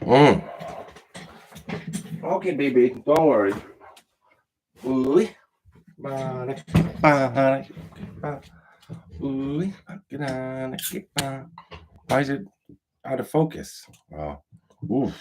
Mm. Okay, baby, don't worry. Ooh. Why is it out of focus? Oh. Ooh.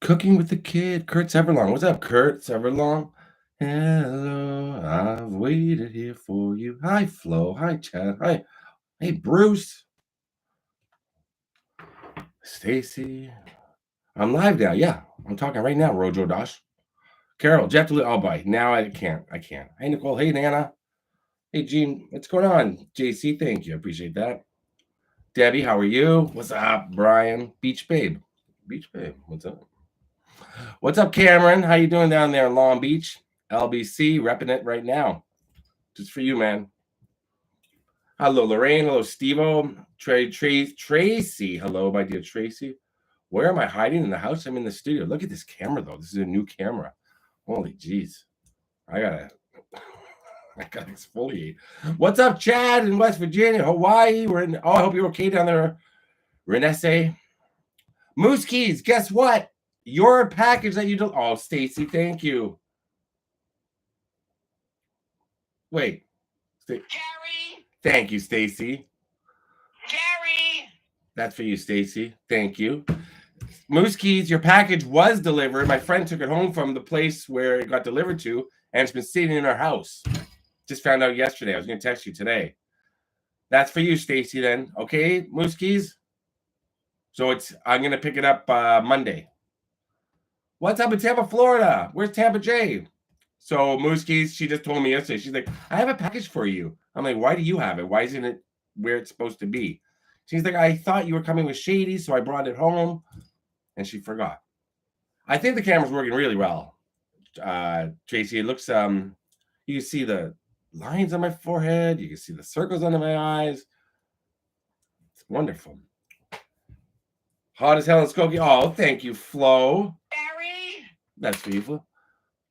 Cooking with the kid, Kurt Severlong. What's up, Kurt Severlong? Hello, I've waited here for you. Hi, Flo. Hi, Chad. Hi. Hey, Bruce. Stacy. I'm live now. Yeah, I'm talking right now, Rojo Dosh. Carol, Jeff, oh boy, now I can't. Hey, Nicole. Hey, Nana. Hey, Gene. What's going on? JC, thank you. I appreciate that. Debbie, how are you? What's up, Brian? Beach Babe. Beach Babe, what's up? What's up, Cameron? How you doing down there in Long Beach? LBC, repping it right now. Just for you, man. Hello, Lorraine. Hello, Steve-O. Tracy. Hello, my dear Tracy. Where am I hiding in the house? I'm in the studio. Look at this camera, though. This is a new camera. Holy jeez. I gotta exfoliate. What's up, Chad in West Virginia, Hawaii? I hope you're okay down there. Renesse. Moose Keys, guess what? Your package that you do. Oh, Stacy, thank you. Wait. Gary. Thank you, Stacy. Gary. That's for you, Stacy. Thank you. Moose Keys, your package was delivered. My friend took it home from the place where it got delivered to, and it's been sitting in our house. Just found out yesterday. I was going to text you today. That's for you, Stacy, then. Okay, Moose Keys? So I'm going to pick it up Monday. What's up in Tampa, Florida? Where's Tampa J? So Moose Keys, she just told me yesterday. She's like, I have a package for you. I'm like, why do you have it? Why isn't it where it's supposed to be? She's like, I thought you were coming with Shady, so I brought it home. And she forgot. I think the camera's working really well. Tracy, it looks, you can see the lines on my forehead. You can see the circles under my eyes. It's wonderful. Hot as hell in Skokie. Oh, thank you, Flo. Gary. That's for you, Flo.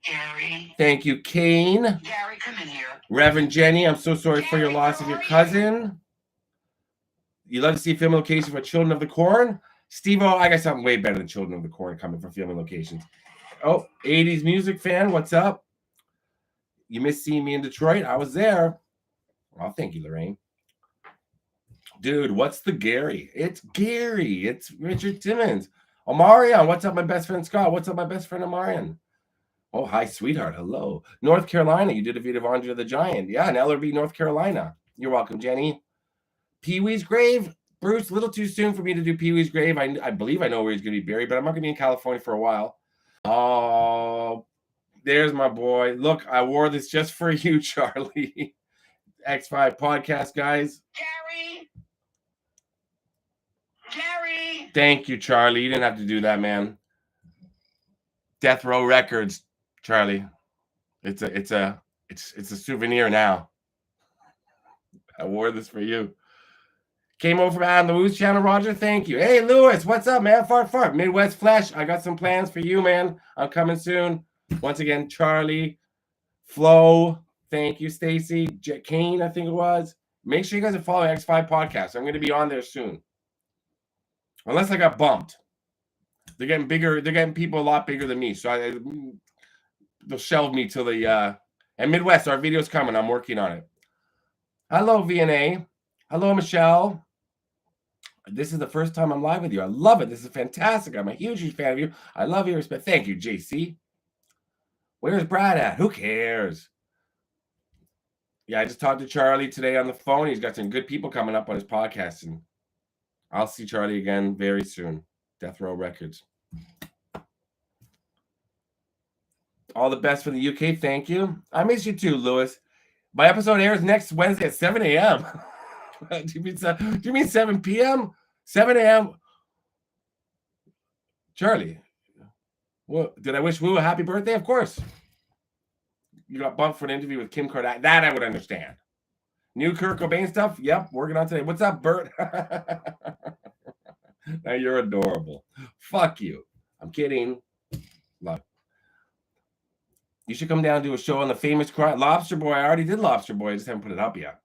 Gary. Thank you, Kane. Gary, come in here. Reverend Jenny, I'm so sorry for your loss of your cousin. You love to see film location for Children of the Corn? Steve-O, I got something way better than Children of the Corn coming from filming locations. Oh, 80s music fan, what's up? You missed seeing me in Detroit? I was there. Oh, thank you, Lorraine. Dude, what's the Gary? It's Gary. It's Richard Timmons. Omarion, what's up, my best friend Scott? What's up, my best friend Omarion? Oh, hi, sweetheart. Hello. North Carolina, you did a video of Andre the Giant. Yeah, in Ellerby, North Carolina. You're welcome, Jenny. Pee-wee's grave? Bruce, a little too soon for me to do Pee-wee's grave. I believe I know where he's going to be buried, but I'm not going to be in California for a while. Oh, there's my boy. Look, I wore this just for you, Charlie. X5 podcast, guys. Gary. Thank you, Charlie. You didn't have to do that, man. Death Row Records, Charlie. It's a souvenir now. I wore this for you. Came over from Adam Lewis channel, Roger. Thank you. Hey, Lewis, what's up, man? Fart. Midwest Flesh. I got some plans for you, man. I'm coming soon. Once again, Charlie, Flo. Thank you, Stacy. Kane, I think it was. Make sure you guys are following X5 Podcast. I'm going to be on there soon. Unless I got bumped. They're getting bigger. They're getting people a lot bigger than me. So they'll shelve me till the and Midwest. Our video's coming. I'm working on it. Hello, VNA. Hello, Michelle. This is the first time I'm live with you. I love it. This is fantastic. I'm a huge fan of you. I love your respect. Thank you, JC. Where's Brad at? Who cares? Yeah, I just talked to Charlie today on the phone. He's got some good people coming up on his podcast, and I'll see Charlie again very soon. Death Row Records. All the best for the UK. Thank you. I miss you too, Lewis. My episode airs next Wednesday at 7 a.m. Do you mean 7 p.m.? 7 a.m. Charlie, well, did I wish Woo a happy birthday? Of course. You got bumped for an interview with Kim Kardashian. That I would understand. New Kurt Cobain stuff? Yep, working on today. What's up, Bert? Now you're adorable. Fuck you. I'm kidding. Love. You should come down and do a show on the famous Lobster Boy. I already did Lobster Boy. I just haven't put it up yet.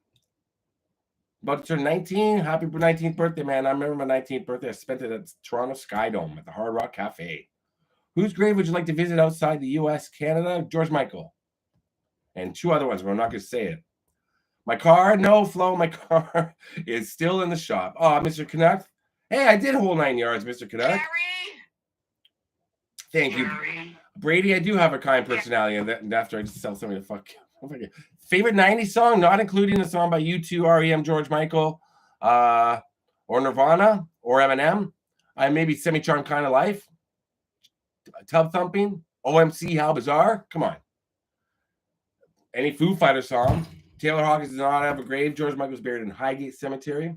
About to turn 19. Happy 19th birthday, man. I remember my 19th birthday. I spent it at Toronto Sky Dome at the Hard Rock Cafe. Whose grave would you like to visit outside the U.S., Canada? George Michael. And 2 other ones, but I'm not going to say it. My car, no, Flo, my car is still in the shop. Oh, Mr. Canuck. Hey, I did whole 9 yards, Mr. Canuck. Thank you. Brady, I do have a kind personality, and after I just tell somebody to fuck. Favorite 90s song, not including the song by U2, REM, George Michael, or Nirvana, or Eminem. Maybe Semi-Charmed Kind of Life. Tub Thumping, OMC, How Bizarre. Come on. Any Foo Fighters song. Taylor Hawkins does not have a grave. George Michael's buried in Highgate Cemetery.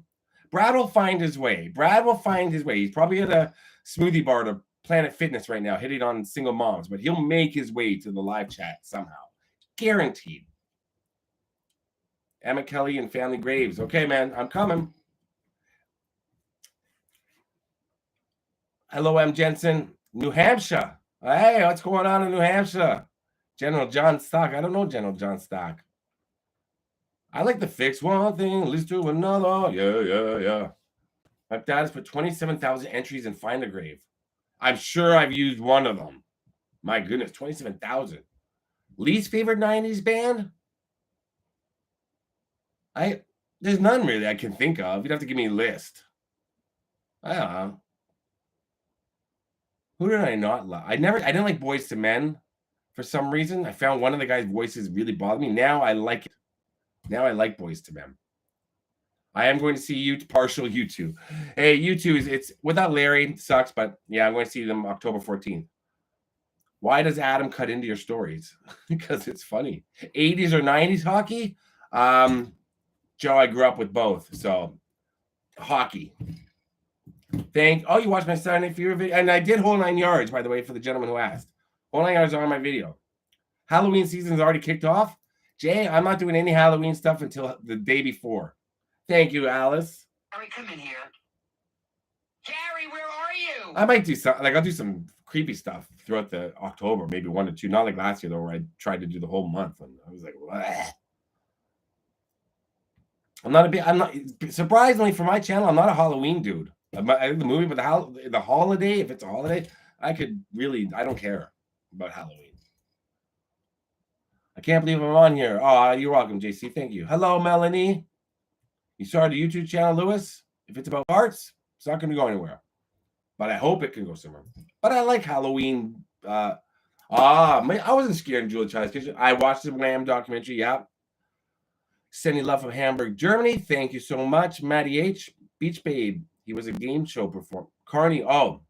Brad will find his way. Brad will find his way. He's probably at a smoothie bar to Planet Fitness right now, hitting on single moms, but he'll make his way to the live chat somehow. Guaranteed. Emma Kelly and Family Graves. Okay, man, I'm coming. Hello, M. Jensen. New Hampshire. Hey, what's going on in New Hampshire? General John Stock. I don't know General John Stock. I like to fix one thing, leads to another. Yeah. My dad has put 27,000 entries in Find a Grave. I'm sure I've used one of them. My goodness, 27,000. Least favorite 90s band? There's none really I can think of. You'd have to give me a list. I don't know. Who did I not love? I didn't like Boyz II Men for some reason. I found one of the guys' voices really bothered me. Now I like it. Now I like Boyz II Men. I am going to see partial U2. Hey, U2 it's without Larry, sucks, but yeah, I'm going to see them October 14th. Why does Adam cut into your stories? Because it's funny. 80s or 90s hockey? Joe, I grew up with both, so hockey. You watched my Saturday Night Fever video, and I did whole 9 yards, by the way, for the gentleman who asked. Whole 9 yards on my video. Halloween season's already kicked off. Jay, I'm not doing any Halloween stuff until the day before. Thank you, Alice. Gary, come in here. Gary, where are you? I might do something. I'll do some creepy stuff throughout the October, maybe 1 or 2. Not like last year though, where I tried to do the whole month, and I was like, what? I'm not surprisingly for my channel, I'm not a Halloween dude. I think the movie, but the holiday, if it's a holiday, I don't care about Halloween. I can't believe I'm on here. Oh, you're welcome, JC. Thank you. Hello, Melanie. You started a YouTube channel, Lewis? If it's about arts, it's not going to go anywhere. But I hope it can go somewhere. But I like Halloween. I wasn't scared in Julia Child's Kitchen. I watched the Wham documentary. Yeah. Sending love from Hamburg, Germany. Thank you so much. Maddie H. Beach Babe. He was a game show performer. Carney. Oh.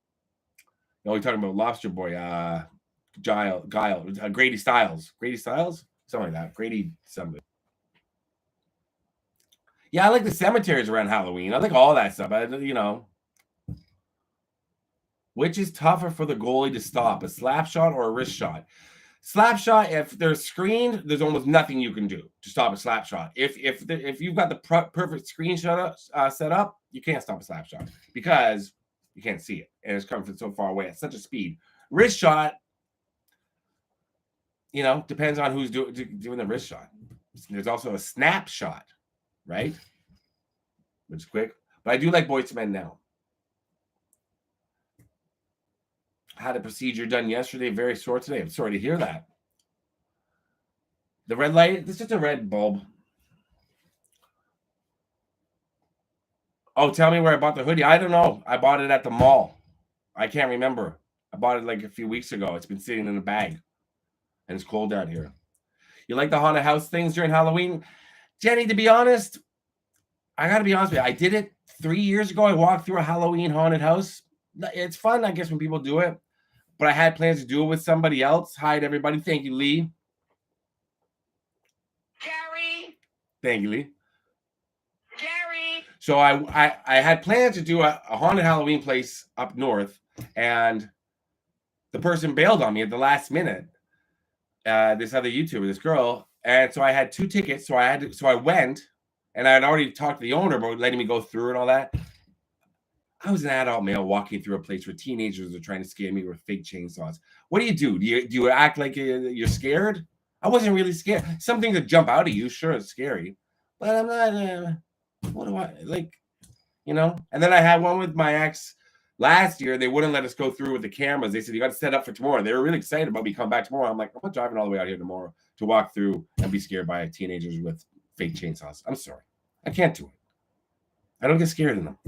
No, we're talking about Lobster Boy. Guile. Grady Styles. Grady Styles? Something like that. Grady something. Yeah, I like the cemeteries around Halloween. I like all that stuff. Which is tougher for the goalie to stop, a slap shot or a wrist shot? Slap shot, if they're screened, there's almost nothing you can do to stop a slap shot. If you've got the perfect screen shot set up, you can't stop a slap shot because you can't see it, and it's coming from so far away at such a speed. Wrist shot, depends on who's doing the wrist shot. There's also a snap shot, right? Which is quick. But I do like Boyz II Men now. Had a procedure done yesterday, very sore today. I'm sorry to hear that. The red light, it's just a red bulb. Oh, tell me where I bought the hoodie. I don't know. I bought it at the mall. I can't remember. I bought it like a few weeks ago. It's been sitting in a bag. And it's cold down here. You like the haunted house things during Halloween? Jenny, to be honest, I got to be honest with you. I did it 3 years ago. I walked through a Halloween haunted house. It's fun, I guess, when people do it. But I had plans to do it with somebody else. Hi to everybody. Thank you, Lee. Gary. Thank you, Lee. Gary. So I had plans to do a haunted Halloween place up north, and the person bailed on me at the last minute. This other YouTuber, this girl, and so I had 2 tickets. So I went, and I had already talked to the owner about letting me go through and all that. I was an adult male walking through a place where teenagers are trying to scare me with fake chainsaws. What do you do? Do you act like you're scared? I wasn't really scared. Something to jump out at you, sure, it's scary, but I'm not. What do I like? You know? And then I had one with my ex last year. They wouldn't let us go through with the cameras. They said you got to set up for tomorrow. They were really excited about me coming back tomorrow. I'm like, I'm not driving all the way out here tomorrow to walk through and be scared by teenagers with fake chainsaws. I'm sorry, I can't do it. I don't get scared of them.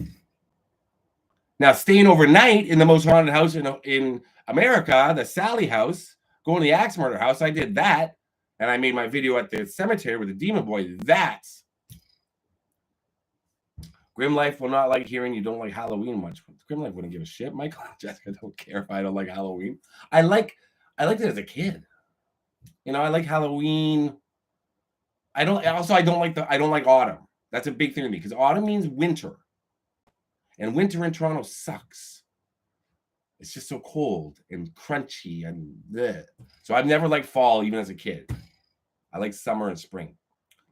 Now, staying overnight in the most haunted house in America, the Sally house, going to the axe murder house, I did that. And I made my video at the cemetery with the demon boy. That's Grim Life will not like hearing you don't like Halloween much. Grim Life wouldn't give a shit. Michael and Jessica don't care if I don't like Halloween. I liked it as a kid. You know, I like Halloween. I don't like autumn. That's a big thing to me because autumn means winter. And winter in Toronto sucks. It's just so cold and crunchy and bleh. So I've never liked fall, even as a kid. I like summer and spring.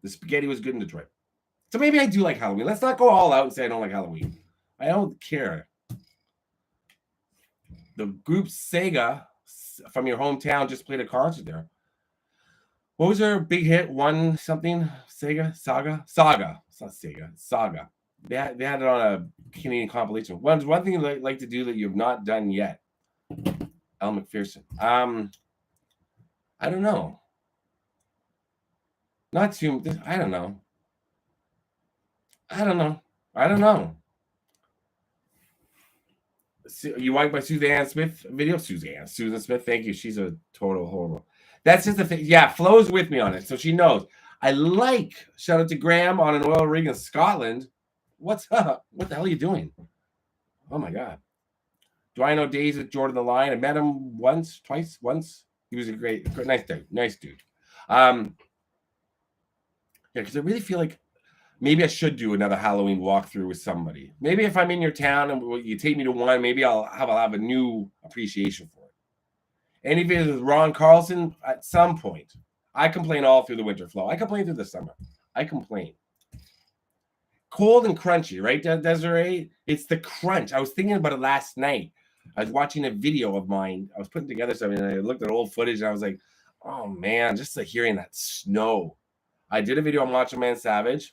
The spaghetti was good in Detroit. So maybe I do like Halloween. Let's not go all out and say I don't like Halloween. I don't care. The group Sega from your hometown just played a concert there. What was their big hit? One something? Sega? Saga? It's not Sega. Saga. They had it on a Canadian compilation. One thing you'd like to do that you have not done yet. Elle Macpherson. I don't know. Not too. I don't know. You like my Suzanne Smith video? Susan Smith. Thank you. She's a total horrible. That's just the thing. Yeah, Flo's with me on it, so she knows. I like. Shout out to Graham on an oil rig in Scotland. What's up? What the hell are you doing? Oh my God. Do I know Days with Jordan the Lion? I met him once. He was a great nice dude. Yeah, because I really feel like maybe I should do another Halloween walkthrough with somebody. Maybe if I'm in your town and you take me to one, maybe I'll have a new appreciation for it. Any videos with Ron Carlson at some point. I complain all through the winter, Flo. I complain through the summer. I complain. Cold and crunchy, right, Desiree? It's the crunch. I was thinking about it last night. I was watching a video of mine. I was putting together something, and I looked at old footage, and I was like, oh, man, just like hearing that snow. I did a video on Macho Man Savage.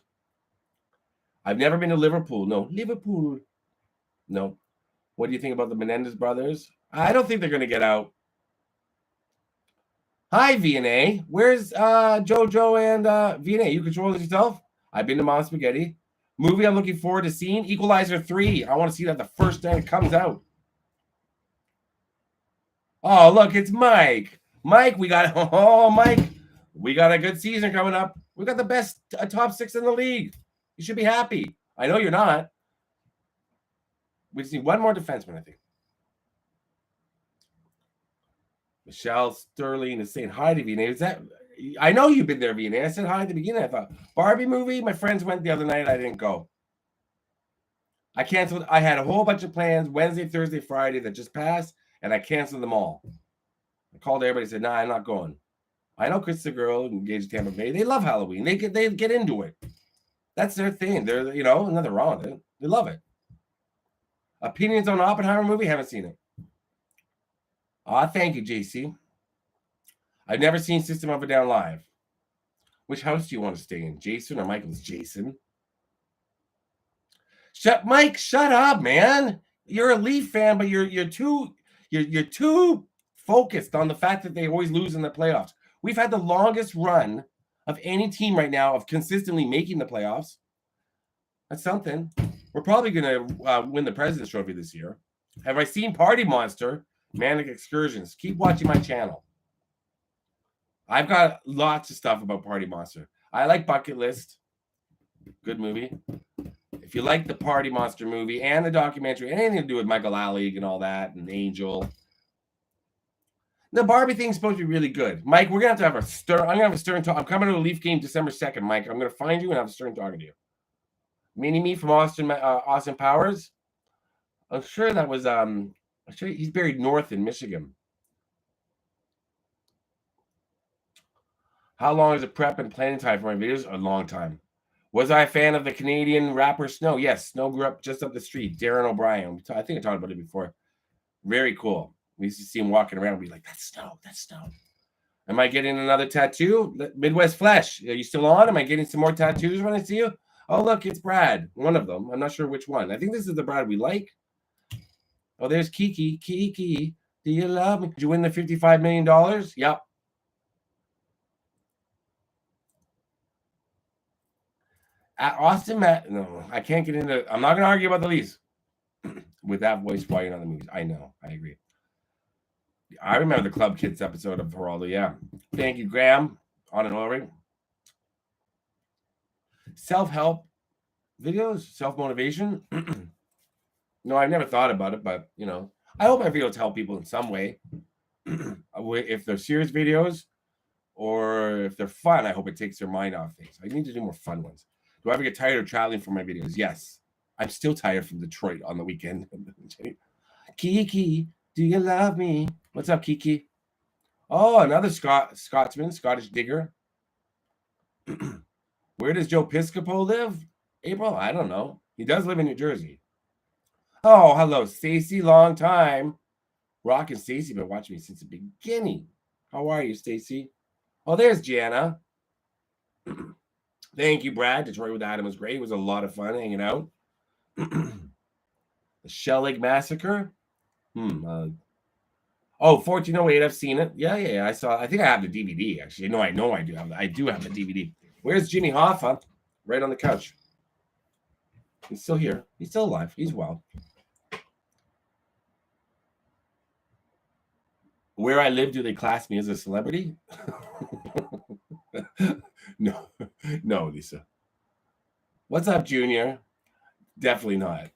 I've never been to Liverpool. No, Liverpool. No. What do you think about the Menendez brothers? I don't think they're going to get out. Hi, V&A. Where's JoJo and V&A? You control it yourself? I've been to Mom Spaghetti. Movie I'm looking forward to seeing, Equalizer 3. I want to see that the first time it comes out. Oh, look, it's Mike. Mike, we got a good season coming up. We got the best top 6 in the league. You should be happy. I know you're not. We just need one more defenseman, I think. Michelle Sterling is saying hi to V&A. I know you've been there, V&A. I said hi at the beginning. I thought, Barbie movie? My friends went the other night. I didn't go. I canceled. I had a whole bunch of plans Wednesday, Thursday, Friday that just passed, and I canceled them all. I called everybody and said, nah, I'm not going. I know Chris the girl engaged Tampa Bay. They love Halloween. They get into it. That's their thing. They're, nothing wrong with it. They love it. Opinions on Oppenheimer movie? Haven't seen it. Thank you, JC. I've never seen System of a Down live. Which house do you want to stay in? Jason or Michael's Jason? Mike, shut up, man. You're a Leaf fan, but you're too focused on the fact that they always lose in the playoffs. We've had the longest run of any team right now of consistently making the playoffs. That's something. We're probably going to win the President's Trophy this year. Have I seen Party Monster? Manic Excursions. Keep watching my channel. I've got lots of stuff about Party Monster. I like Bucket List. Good movie. If you like the Party Monster movie and the documentary, anything to do with Michael Allig and all that, and Angel. The Barbie thing's supposed to be really good. Mike, we're going to have a stern. I'm going to have a stern talk. I'm coming to a Leaf game December 2nd, Mike. I'm going to find you and have a stern talking to you. Mini-Me from Austin Powers. I'm sure that was, I'm sure he's buried north in Michigan. How long is the prep and planning time for my videos? A long time. Was I a fan of the Canadian rapper Snow? Yes, Snow grew up just up the street. Darren O'Brien. I think I talked about it before. Very cool. We used to see him walking around and be like, that's Snow, that's Snow. Am I getting another tattoo? Midwest Flesh. Are you still on? Am I getting some more tattoos when I see you? Oh, look, it's Brad. One of them. I'm not sure which one. I think this is the Brad we like. Oh, there's Kiki. Kiki, do you love me? Did you win the $55 million? Yep. At Austin, Matt. No, I can't get into. I'm not going to argue about the Leafs with that voice while you're on the movies. I know. I agree. I remember the Club Kids episode of Geraldo. Yeah. Thank you, Graham. On an oil ring. Self-help videos, self-motivation. No, I've never thought about it, but I hope my videos help people in some way. If they're serious videos or if they're fun, I hope it takes their mind off things. I need to do more fun ones. Do I ever get tired of traveling for my videos? Yes. I'm still tired from Detroit on the weekend. Kiki, do you love me? What's up, Kiki? Oh, another Scotsman, Scottish digger. Where does Joe Piscopo live? April? I don't know. He does live in New Jersey. Oh, hello, Stacy. Long time. Rock and Stacy been watching me since the beginning. How are you, Stacy? Oh, there's Gianna. Thank you, Brad. Detroit with Adam was great. It was a lot of fun hanging out. The Shell Lake Massacre. 1408. I've seen it. Yeah. I saw. I think I have the DVD. Actually, I know I do have. I do have the DVD. Where's Jimmy Hoffa? Right on the couch. He's still here. He's still alive. He's well. Where I live, do they class me as a celebrity? No, Lisa. What's up, Junior? Definitely not.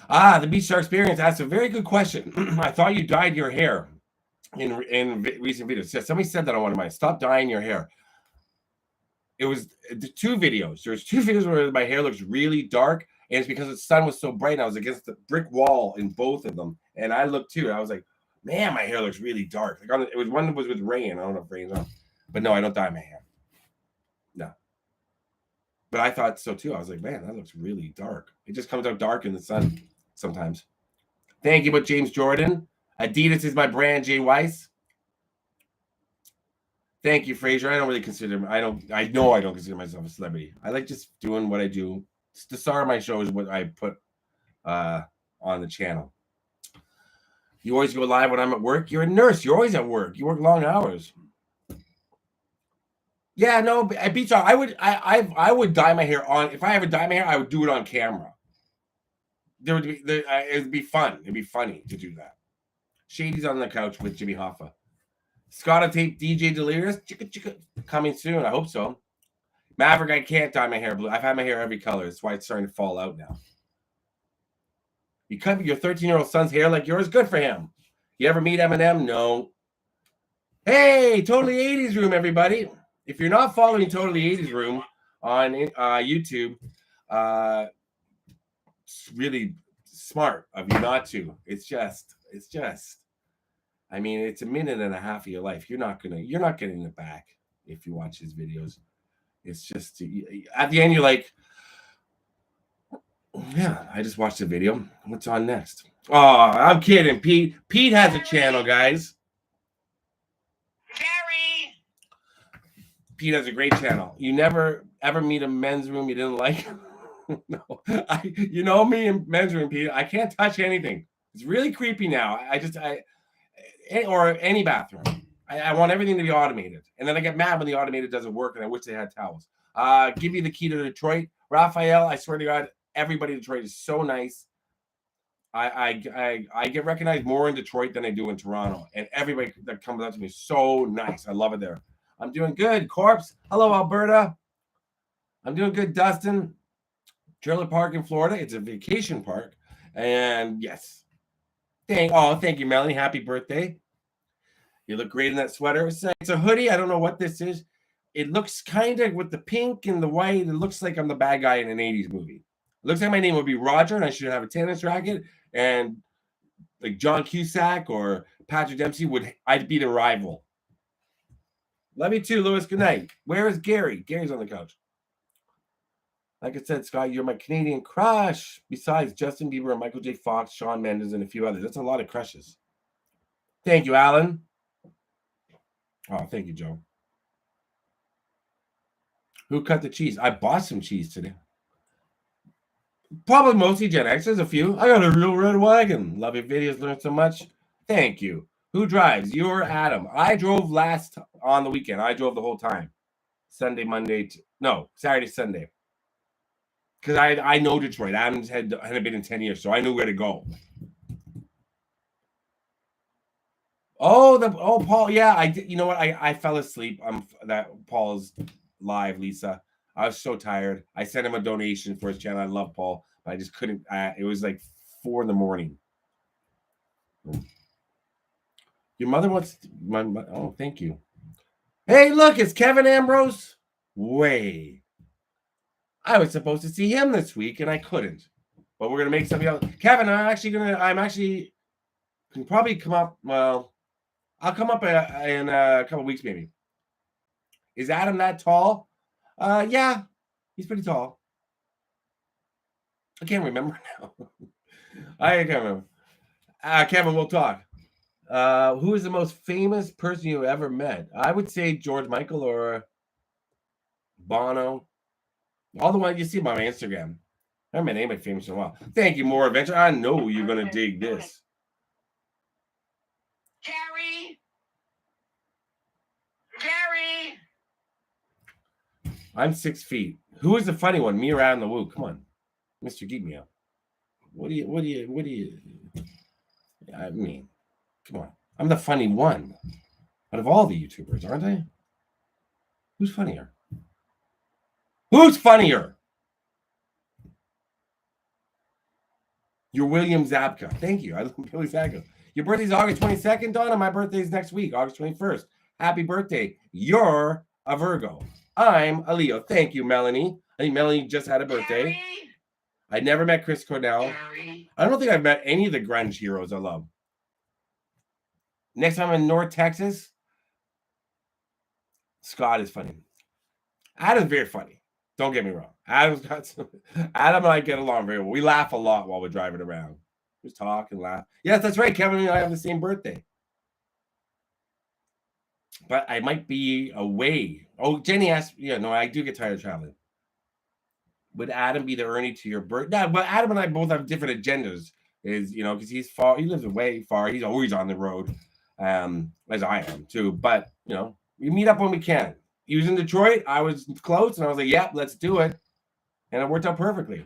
The Beach Star Experience asked a very good question. I thought you dyed your hair in recent videos. Yeah, somebody said that on one of mine. Stop dyeing your hair. It was 2 videos. There's 2 videos where my hair looks really dark, and it's because the sun was so bright and I was against the brick wall in both of them. And I looked too. I was like, man, my hair looks really dark. Like it was one that was with rain. I don't know if rain's on. But no, I don't dye my hair. No. But I thought so too. I was like, man, that looks really dark. It just comes out dark in the sun sometimes. Thank you, but James Jordan. Adidas is my brand, Jay Weiss. Thank you, Fraser. I don't really consider. I know I don't consider myself a celebrity. I like just doing what I do. The star of my show is what I put on the channel. You always go live when I'm at work. You're a nurse. You're always at work. You work long hours. Yeah, no. At Beach Star, I would dye my hair on. If I ever dye my hair, I would do it on camera. It'd be fun. It'd be funny to do that. Shady's on the couch with Jimmy Hoffa. Scott Tape, DJ Delirious, chicka, coming soon. I hope so. Maverick, I can't dye my hair blue. I've had my hair every color. That's why it's starting to fall out now. You cut your 13-year-old son's hair like yours. Good for him. You ever meet Eminem? No. Hey, Totally 80s Room, everybody. If you're not following Totally 80s Room on YouTube, it's really smart of you not to. It's just. I mean, it's a minute and a half of your life. You're not getting it back if you watch his videos. It's just at the end, you're like, yeah, I just watched the video. What's on next? Oh, I'm kidding. Pete has a channel, guys. Gary. Pete has a great channel. You never ever meet a men's room you didn't like? No, you know me in men's room, Pete. I can't touch anything. It's really creepy now. Or any bathroom. I want everything to be automated. And then I get mad when the automated doesn't work and I wish they had towels. Give you the key to Detroit. Raphael, I swear to God, everybody in Detroit is so nice. I get recognized more in Detroit than I do in Toronto. And everybody that comes up to me is so nice. I love it there. I'm doing good. Corpse. Hello, Alberta. I'm doing good, Dustin. Trailer Park in Florida. It's a vacation park. And yes. Thank you, Melanie. Happy birthday. You look great in that sweater. It's a hoodie. I don't know what this is. It looks kind of with the pink and the white. It looks like I'm the bad guy in an 80s movie. It looks like my name would be Roger and I should have a tennis racket. And like John Cusack or Patrick Dempsey I'd be the rival. Love you too, Lewis. Good night. Where is Gary? Gary's on the couch. Like I said, Scott, you're my Canadian crush. Besides Justin Bieber and Michael J. Fox, Shawn Mendes, and a few others. That's a lot of crushes. Thank you, Alan. Oh, thank you, Joe. Who cut the cheese? I bought some cheese today. Probably mostly Gen X. There's a few. I got a real red wagon. Love your videos. Learn so much. Thank you. Who drives? You or Adam? I drove last on the weekend. I drove the whole time. Sunday, Monday. Saturday, Sunday. Because I know Detroit. Adam's hadn't been in 10 years, so I knew where to go. Paul. Yeah, I did. You know what? I fell asleep. That Paul's live, Lisa. I was so tired. I sent him a donation for his channel. I love Paul, but I just couldn't. It was like 4 a.m. Your mother wants my. Oh, thank you. Hey, look, it's Kevin Ambrose. Way. I was supposed to see him this week, and I couldn't. But we're gonna make something else. Kevin, can probably come up. Well, I'll come up in a couple weeks, maybe. Is Adam that tall? Yeah, he's pretty tall. I can't remember now. I can't remember. Kevin, we'll talk. Who is the most famous person you ever met? I would say George Michael or Bono. All the ones you see on my Instagram. I haven't met anybody famous in a while. Thank you, More Adventure. I know you're going to dig this. Gary. I'm 6 feet. Who is the funny one? Me or Adam the Woo? Come on. Mr. Geek Me Up. What do you I mean, come on. I'm the funny one out of all the YouTubers, aren't I? Who's funnier? Who's funnier? You're William Zabka. Thank you. I love Billy Zabka. Your birthday's August 22nd, Donna. My birthday's next week, August 21st. Happy birthday. You're a Virgo. I'm a Leo. Thank you, Melanie. I think Melanie just had a birthday. Gary. I never met Chris Cornell. Gary. I don't think I've met any of the grunge heroes I love. Next time in North Texas, Scott is funny. Adam's very funny. Don't get me wrong. Adam and I get along very well. We laugh a lot while we're driving around. Just talk and laugh. Yes, that's right. Kevin and I have the same birthday. But I might be away. Oh, Jenny asked, I do get tired of traveling. Would Adam be the Ernie to your birthday? No, but Adam and I both have different agendas. Because he's far, he lives way far. He's always on the road, as I am too. But we meet up when we can. He was in Detroit. I was close, and I was like, "Yeah, let's do it," and it worked out perfectly.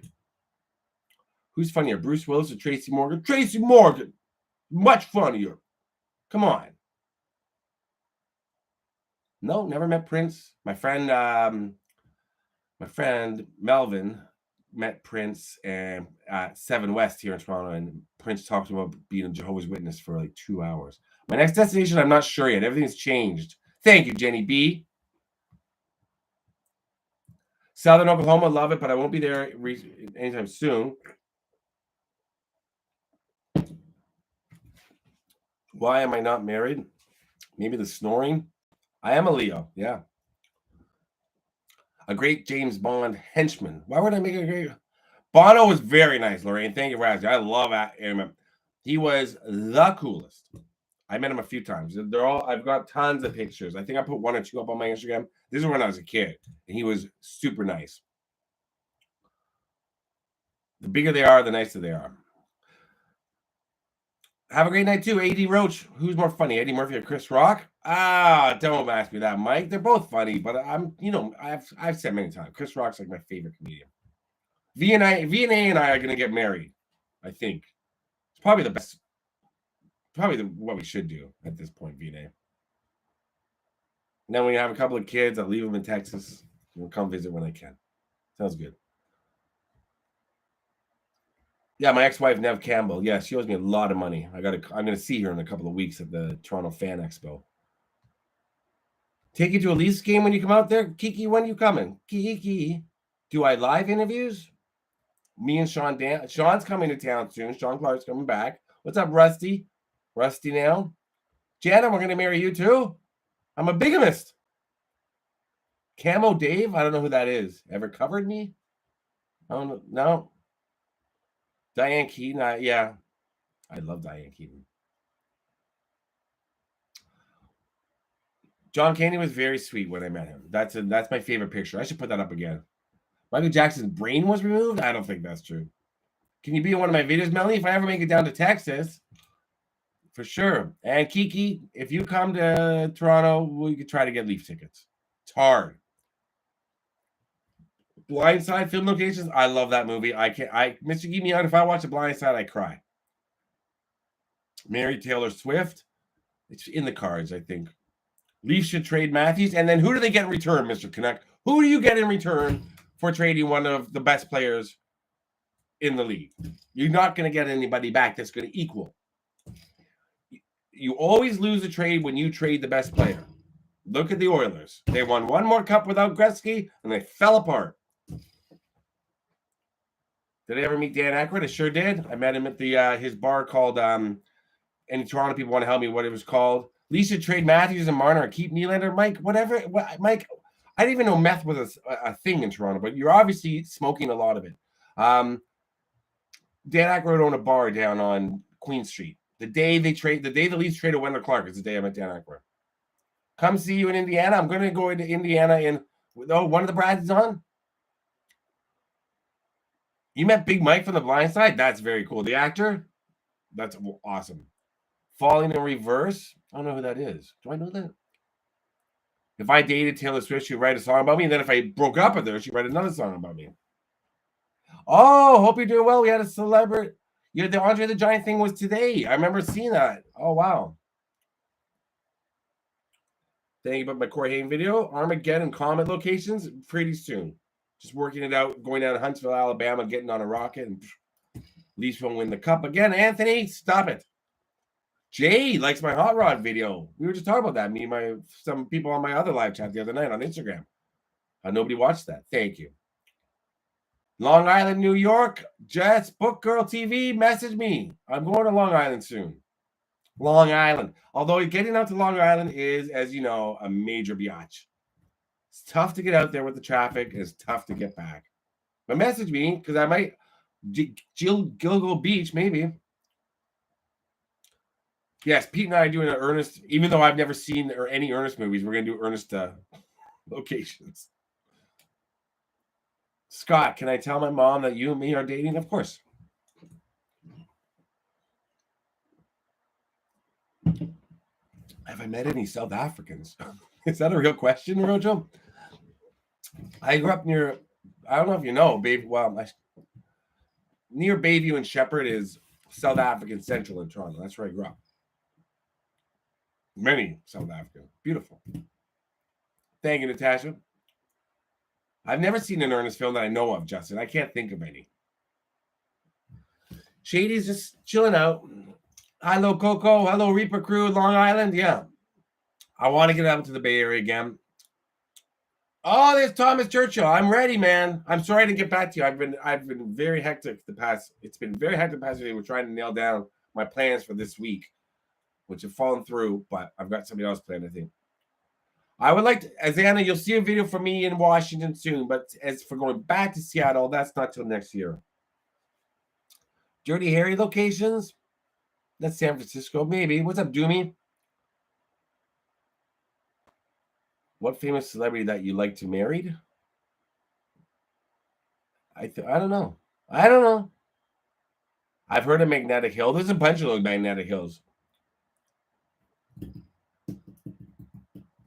Who's funnier, Bruce Willis or Tracy Morgan? Tracy Morgan, much funnier. Come on. No, never met Prince. My friend Melvin met Prince at 7 West here in Toronto, and Prince talked about being a Jehovah's Witness for like 2 hours. My next destination, I'm not sure yet. Everything's changed. Thank you, Jenny B. Southern Oklahoma, love it, but I won't be there anytime soon. Why am I not married? Maybe the snoring. I am a Leo, yeah. A great James Bond henchman. Why would I make a great? Bono was very nice, Lorraine. Thank you for asking. I love him. He was the coolest. I met him a few times. I've got tons of pictures. I think I put 1 or 2 up on my Instagram. This is when I was a kid, and he was super nice. The bigger they are, the nicer they are. Have a great night too, AD Roach. Who's more funny, Eddie Murphy or Chris Rock? Don't ask me that, Mike. They're both funny, but I've said many times, Chris Rock's like my favorite comedian. V&A and I are gonna get married. I think it's probably the best. Probably what we should do at this point, V&A. And then we have a couple of kids. I'll leave them in Texas. We'll come visit when I can. Sounds good. Yeah, my ex-wife, Nev Campbell. Yeah, she owes me a lot of money. I'm going to see her in a couple of weeks at the Toronto Fan Expo. Take you to a Leafs game when you come out there? Kiki, when you coming? Kiki. Do I live interviews? Me and Sean Dan. Sean's coming to town soon. Sean Clark's coming back. What's up, Rusty? Rusty now. Jana, we're going to marry you too? I'm a bigamist. Camo Dave? I don't know who that is. Ever covered me? I don't know. No. Diane Keaton. Yeah. I love Diane Keaton. John Candy was very sweet when I met him. That's my favorite picture. I should put that up again. Michael Jackson's brain was removed? I don't think that's true. Can you be in one of my videos, Melanie? If I ever make it down to Texas, for sure. And Kiki, if you come to Toronto, we could try to get Leaf tickets. It's hard. Blindside film locations. I love that movie. Mr. Give Me Out, if I watch The Blind Side, I cry. Mary Taylor Swift. It's in the cards, I think. Leafs should trade Matthews. And then who do they get in return, Mr. Canuck? Who do you get in return for trading one of the best players in the league? You're not going to get anybody back that's going to equal. You always lose a trade when you trade the best player. Look at the Oilers. They won one more cup without Gretzky, and they fell apart. Did I ever meet Dan Aykroyd? I sure did. I met him at the his bar called, any Toronto people want to help me what it was called. Lisa trade Matthews and Marner and keep Nylander. Mike, whatever. Mike, I didn't even know meth was a thing in Toronto, but you're obviously smoking a lot of it. Dan Aykroyd owned a bar down on Queen Street. The day the Leafs traded Wendell Clark is the day I met Dan Aykroyd. Come see you in Indiana. I'm going to go into Indiana one of the Brads is on. You met Big Mike from The Blind Side? That's very cool. The actor? That's awesome. Falling in Reverse? I don't know who that is. Do I know that? If I dated Taylor Swift, she'd write a song about me. And then if I broke up with her, she'd write another song about me. Oh, hope you're doing well. We had a celebrity. Yeah, the Andre the Giant thing was today. I remember seeing that. Oh, wow. Thank you about my Corey Haim video. Armageddon Comet locations pretty soon. Just working it out, going down to Huntsville, Alabama, getting on a rocket, and Leafs won't win the cup again. Anthony, stop it. Jay likes my hot rod video. We were just talking about that. Me and some people on my other live chat the other night on Instagram. Nobody watched that. Thank you. Long Island, New York. Jess, Book Girl TV, message me. I'm going to Long Island soon. Long Island. Although getting out to Long Island is, as you know, a major biatch. It's tough to get out there with the traffic. It's tough to get back. But message me, because I might. Gilgo Beach, maybe. Yes, Pete and I are doing an Ernest, even though I've never seen any Ernest movies, we're going to do Ernest locations. Scott, can I tell my mom that you and me are dating? Of course. Have I met any South Africans? Is that a real question, Rojo? I grew up near, I don't know if you know, near Bayview and Shepherd is South African Central in Toronto. That's where I grew up. Many South African. Beautiful. Thank you, Natasha. I've never seen an Ernest film that I know of, Justin. I can't think of any. Shady's just chilling out. Hello, Coco. Hello, Reaper Crew, Long Island. Yeah. I want to get out to the Bay Area again. Oh, there's Thomas Churchill. I'm ready, man. I'm sorry to get back to you. I've been very hectic it's been very hectic the past week. We're trying to nail down my plans for this week, which have fallen through, but I've got something else planned, I think. I would like to, Azana, you'll see a video from me in Washington soon, but as for going back to Seattle, that's not till next year. Dirty Harry locations? That's San Francisco, maybe. What's up, Doomy? What famous celebrity that you like to marry? I don't know. I don't know. I've heard of Magnetic Hill. There's a bunch of those Magnetic Hills.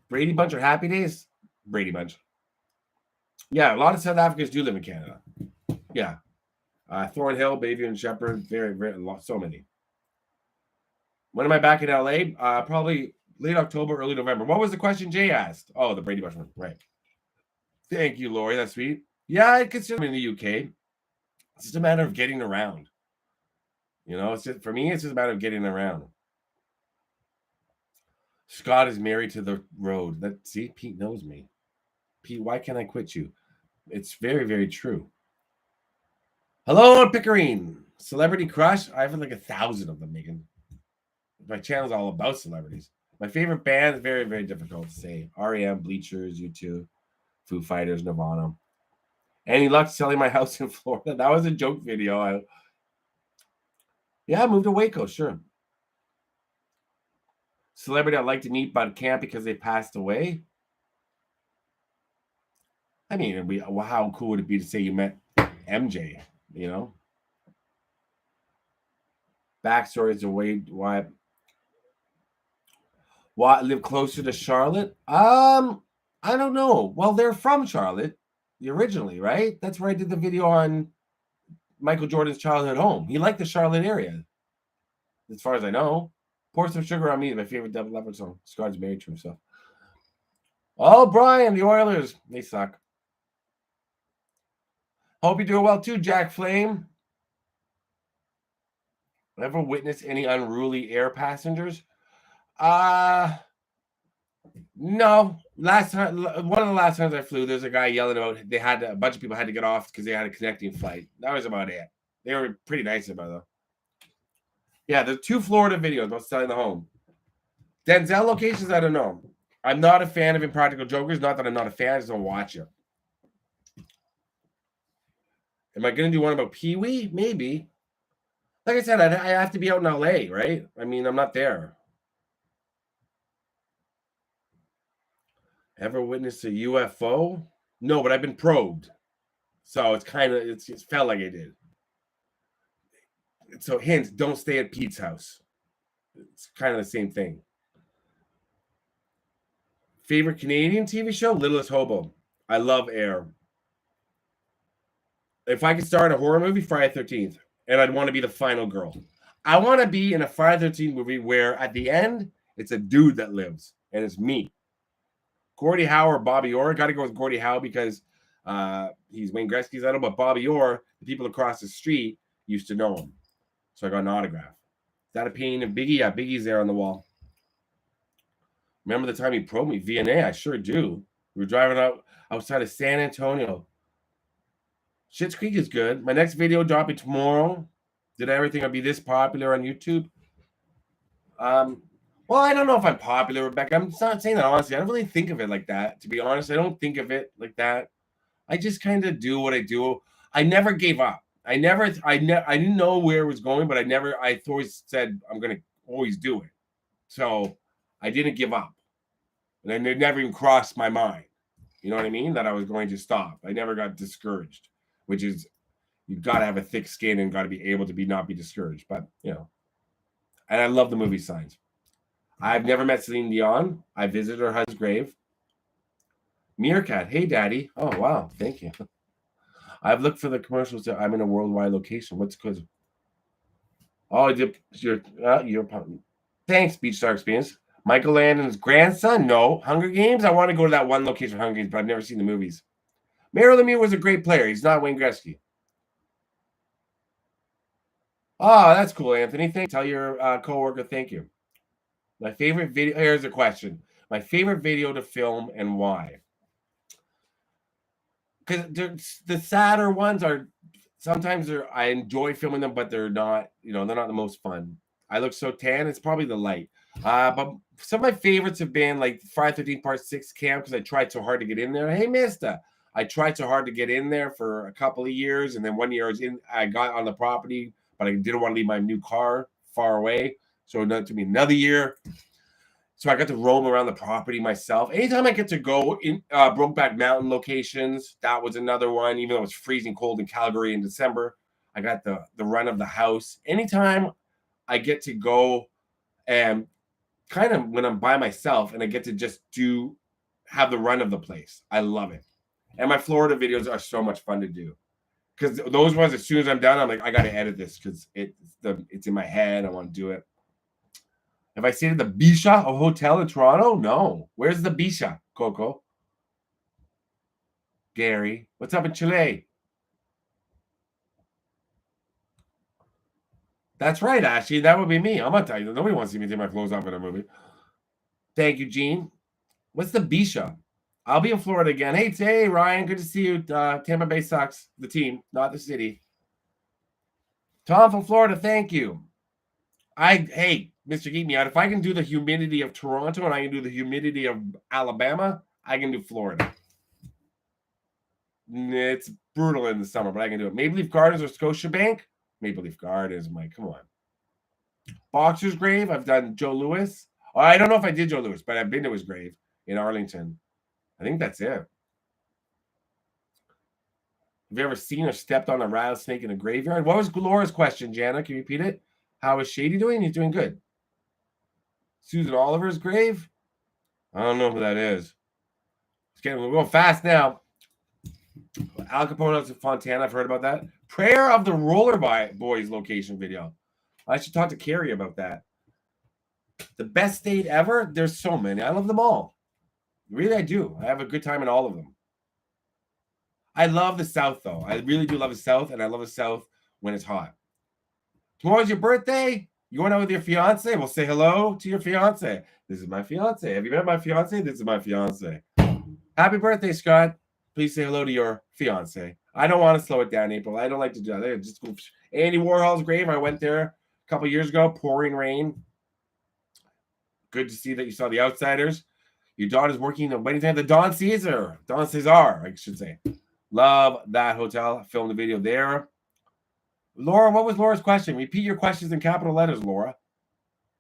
Brady Bunch or Happy Days? Brady Bunch. Yeah, a lot of South Africans do live in Canada. Yeah. Thornhill, Bayview, and Shepherd. Very, very, so many. When am I back in LA? Probably late October, early November. What was the question Jay asked? Oh, the Brady Bunch one. Right. Thank you, Lori. That's sweet. Yeah, I consider in the UK. It's just a matter of getting around. You know, it's just, for me, it's just a matter of getting around. Scott is married to the road. See, Pete knows me. Pete, why can't I quit you? It's very, very true. Hello, Pickering. Celebrity crush. I have like 1,000 of them, Megan. My channel's all about celebrities. My favorite band is very, very difficult to say. R.E.M., Bleachers, U2. Foo Fighters, Nirvana. Any luck selling my house in Florida? That was a joke video. I moved to Waco, sure. Celebrity I'd like to meet but can't because they passed away. I mean, how cool would it be to say you met MJ, you know? Backstories of why live closer to Charlotte? I don't know. Well, they're from Charlotte originally, right? That's where I did the video on Michael Jordan's childhood home. He liked the Charlotte area, as far as I know. Pour Some Sugar on Me, my favorite Def Leppard song. Scott's married to himself. Oh, Brian, the Oilers, they suck. Hope you're doing well too, Jack Flame. Ever witnessed any unruly air passengers? No. Last time, one of the last times I flew, there's a guy yelling about a bunch of people had to get off because they had a connecting flight. That was about it. They were pretty nice about it, though. Yeah, there's 2 Florida videos about selling the home. Denzel locations, I don't know. I'm not a fan of Impractical Jokers. Not that I'm not a fan, I just don't watch it. Am I going to do one about Pee-wee? Maybe. Like I said, I have to be out in LA, right? I mean, I'm not there. Ever witnessed a UFO? No, but I've been probed. So it's felt like I did. So hint, don't stay at Pete's house. It's kind of the same thing. Favorite Canadian TV show? Littlest Hobo. I love Air. If I could star in a horror movie, Friday the 13th. And I'd want to be the final girl. I want to be in a Friday the 13th movie where at the end, it's a dude that lives. And it's me. Gordie Howe or Bobby Orr. Got to go with Gordie Howe because he's Wayne Gretzky's idol. But Bobby Orr, the people across the street used to know him. So I got an autograph. Is that a painting of Biggie? Yeah, Biggie's there on the wall. Remember the time he probed me? VNA? I sure do. We were driving out outside of San Antonio. Schitt's Creek is good. My next video dropping tomorrow. Did everything I'll be this popular on YouTube? Well, I don't know if I'm popular, Rebecca. I'm not saying that honestly. I don't really think of it like that. To be honest, I don't think of it like that. I just kind of do what I do. I never gave up. I didn't know where it was going, but I always said I'm going to always do it. So I didn't give up. And it never even crossed my mind. You know what I mean? That I was going to stop. I never got discouraged, which is you've got to have a thick skin and got to be able to not be discouraged. But, you know, and I love the movie Signs. I've never met Celine Dion. I visited her husband's grave. Meerkat. Hey, Daddy. Oh, wow. Thank you. I've looked for the commercials. I'm in a worldwide location. What's because? Oh, you're thanks, Beach Star Experience. Michael Landon's grandson? No. Hunger Games? I want to go to that one location for Hunger Games, but I've never seen the movies. Mario Lemieux was a great player. He's not Wayne Gretzky. Oh, that's cool, Anthony. Tell your coworker thank you. My favorite video. Here's a question. My favorite video to film and why? Because the sadder ones are sometimes I enjoy filming them, but they're not, they're not the most fun. I look so tan. It's probably the light. But some of my favorites have been like Friday 13th Part 6 camp because I tried so hard to get in there. Hey, mister. I tried so hard to get in there for a couple of years. And then 1 year I got on the property, but I didn't want to leave my new car far away. So it took me another year. So I got to roam around the property myself. Anytime I get to go in Brokeback Mountain locations, that was another one. Even though it was freezing cold in Calgary in December, I got the run of the house. Anytime I get to go and kind of when I'm by myself and I get to just have the run of the place, I love it. And my Florida videos are so much fun to do. Because those ones, as soon as I'm done, I'm like, I got to edit this because it's in my head. I want to do it. Have I stayed at the Bisha, a hotel in Toronto? No. Where's the Bisha, Coco? Gary, what's up in Chile? That's right, Ashley. That would be me. I'm going to tell you. Nobody wants to see me take my clothes off in a movie. Thank you, Gene. What's the Bisha? I'll be in Florida again. Hey, Ryan. Good to see you. Tampa Bay sucks. The team, not the city. Tom from Florida, thank you. Hey, Mr. Geek Me Out, if I can do the humidity of Toronto and I can do the humidity of Alabama, I can do Florida. It's brutal in the summer, but I can do it. Maple Leaf Gardens or Scotiabank? Maple Leaf Gardens, Mike. Come on. Boxer's grave. I've done Joe Louis. Oh, I don't know if I did Joe Louis, but I've been to his grave in Arlington. I think that's it. Have you ever seen or stepped on a rattlesnake in a graveyard? What was Laura's question, Jana? Can you repeat it? How is Shady doing? He's doing good. Susan Oliver's grave? I don't know who that is. We're going fast now. Al Capone of Fontana. I've heard about that. Prayer of the Roller Boys location video. I should talk to Carrie about that. The best state ever? There's so many. I love them all. Really, I do. I have a good time in all of them. I love the South, though. I really do love the South, and I love the South when it's hot. Tomorrow's your birthday. You going out with your fiance? Well, say hello to your fiance. This is my fiance. Have you met my fiance? This is my fiance. Happy birthday, Scott. Please say hello to your fiance. I don't want to slow it down, April. I don't like to do that. Just go. Andy Warhol's grave. I went there a couple years ago. Pouring rain. Good to see that you saw The Outsiders. Your daughter's working the wedding time. The Don Cesar, I should say. Love that hotel. Filmed the video there. Laura, what was Laura's question? Repeat your questions in capital letters, Laura.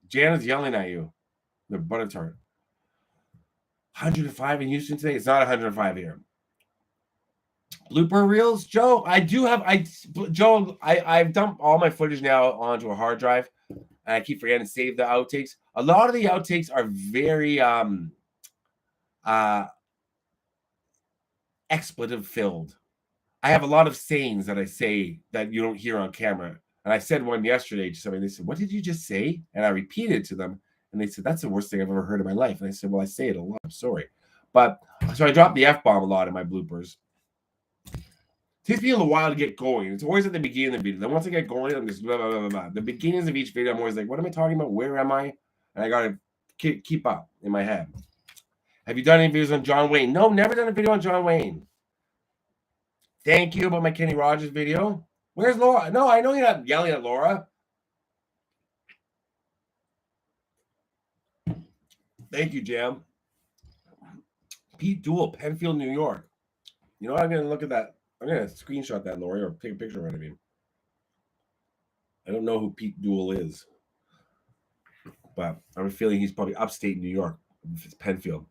Jana's yelling at you. The butter tart. 105 in Houston today. It's not 105 here. Blooper reels, Joe. I've dumped all my footage now onto a hard drive, and I keep forgetting to save the outtakes. A lot of the outtakes are very expletive filled. I have a lot of sayings that I say that you don't hear on camera. And I said one yesterday to somebody. They said, "What did you just say?" And I repeated it to them. And they said, "That's the worst thing I've ever heard in my life." And I said, "Well, I say it a lot. I'm sorry." But so I dropped the F-bomb a lot in my bloopers. It takes me a little while to get going. It's always at the beginning of the video. Then once I get going, I'm just blah, blah, blah, blah. The beginnings of each video, I'm always like, what am I talking about? Where am I? And I got to keep up in my head. Have you done any videos on John Wayne? No, never done a video on John Wayne. Thank you about my Kenny Rogers video. Where's Laura? No, I know you're not yelling at Laura. Thank you, Jam. Pete Duel, Penfield, New York. You know what? I'm going to look at that. I'm going to screenshot that, Lori, or take a picture of it. I don't know who Pete Duel is, but I have a feeling he's probably upstate New York. If it's Penfield.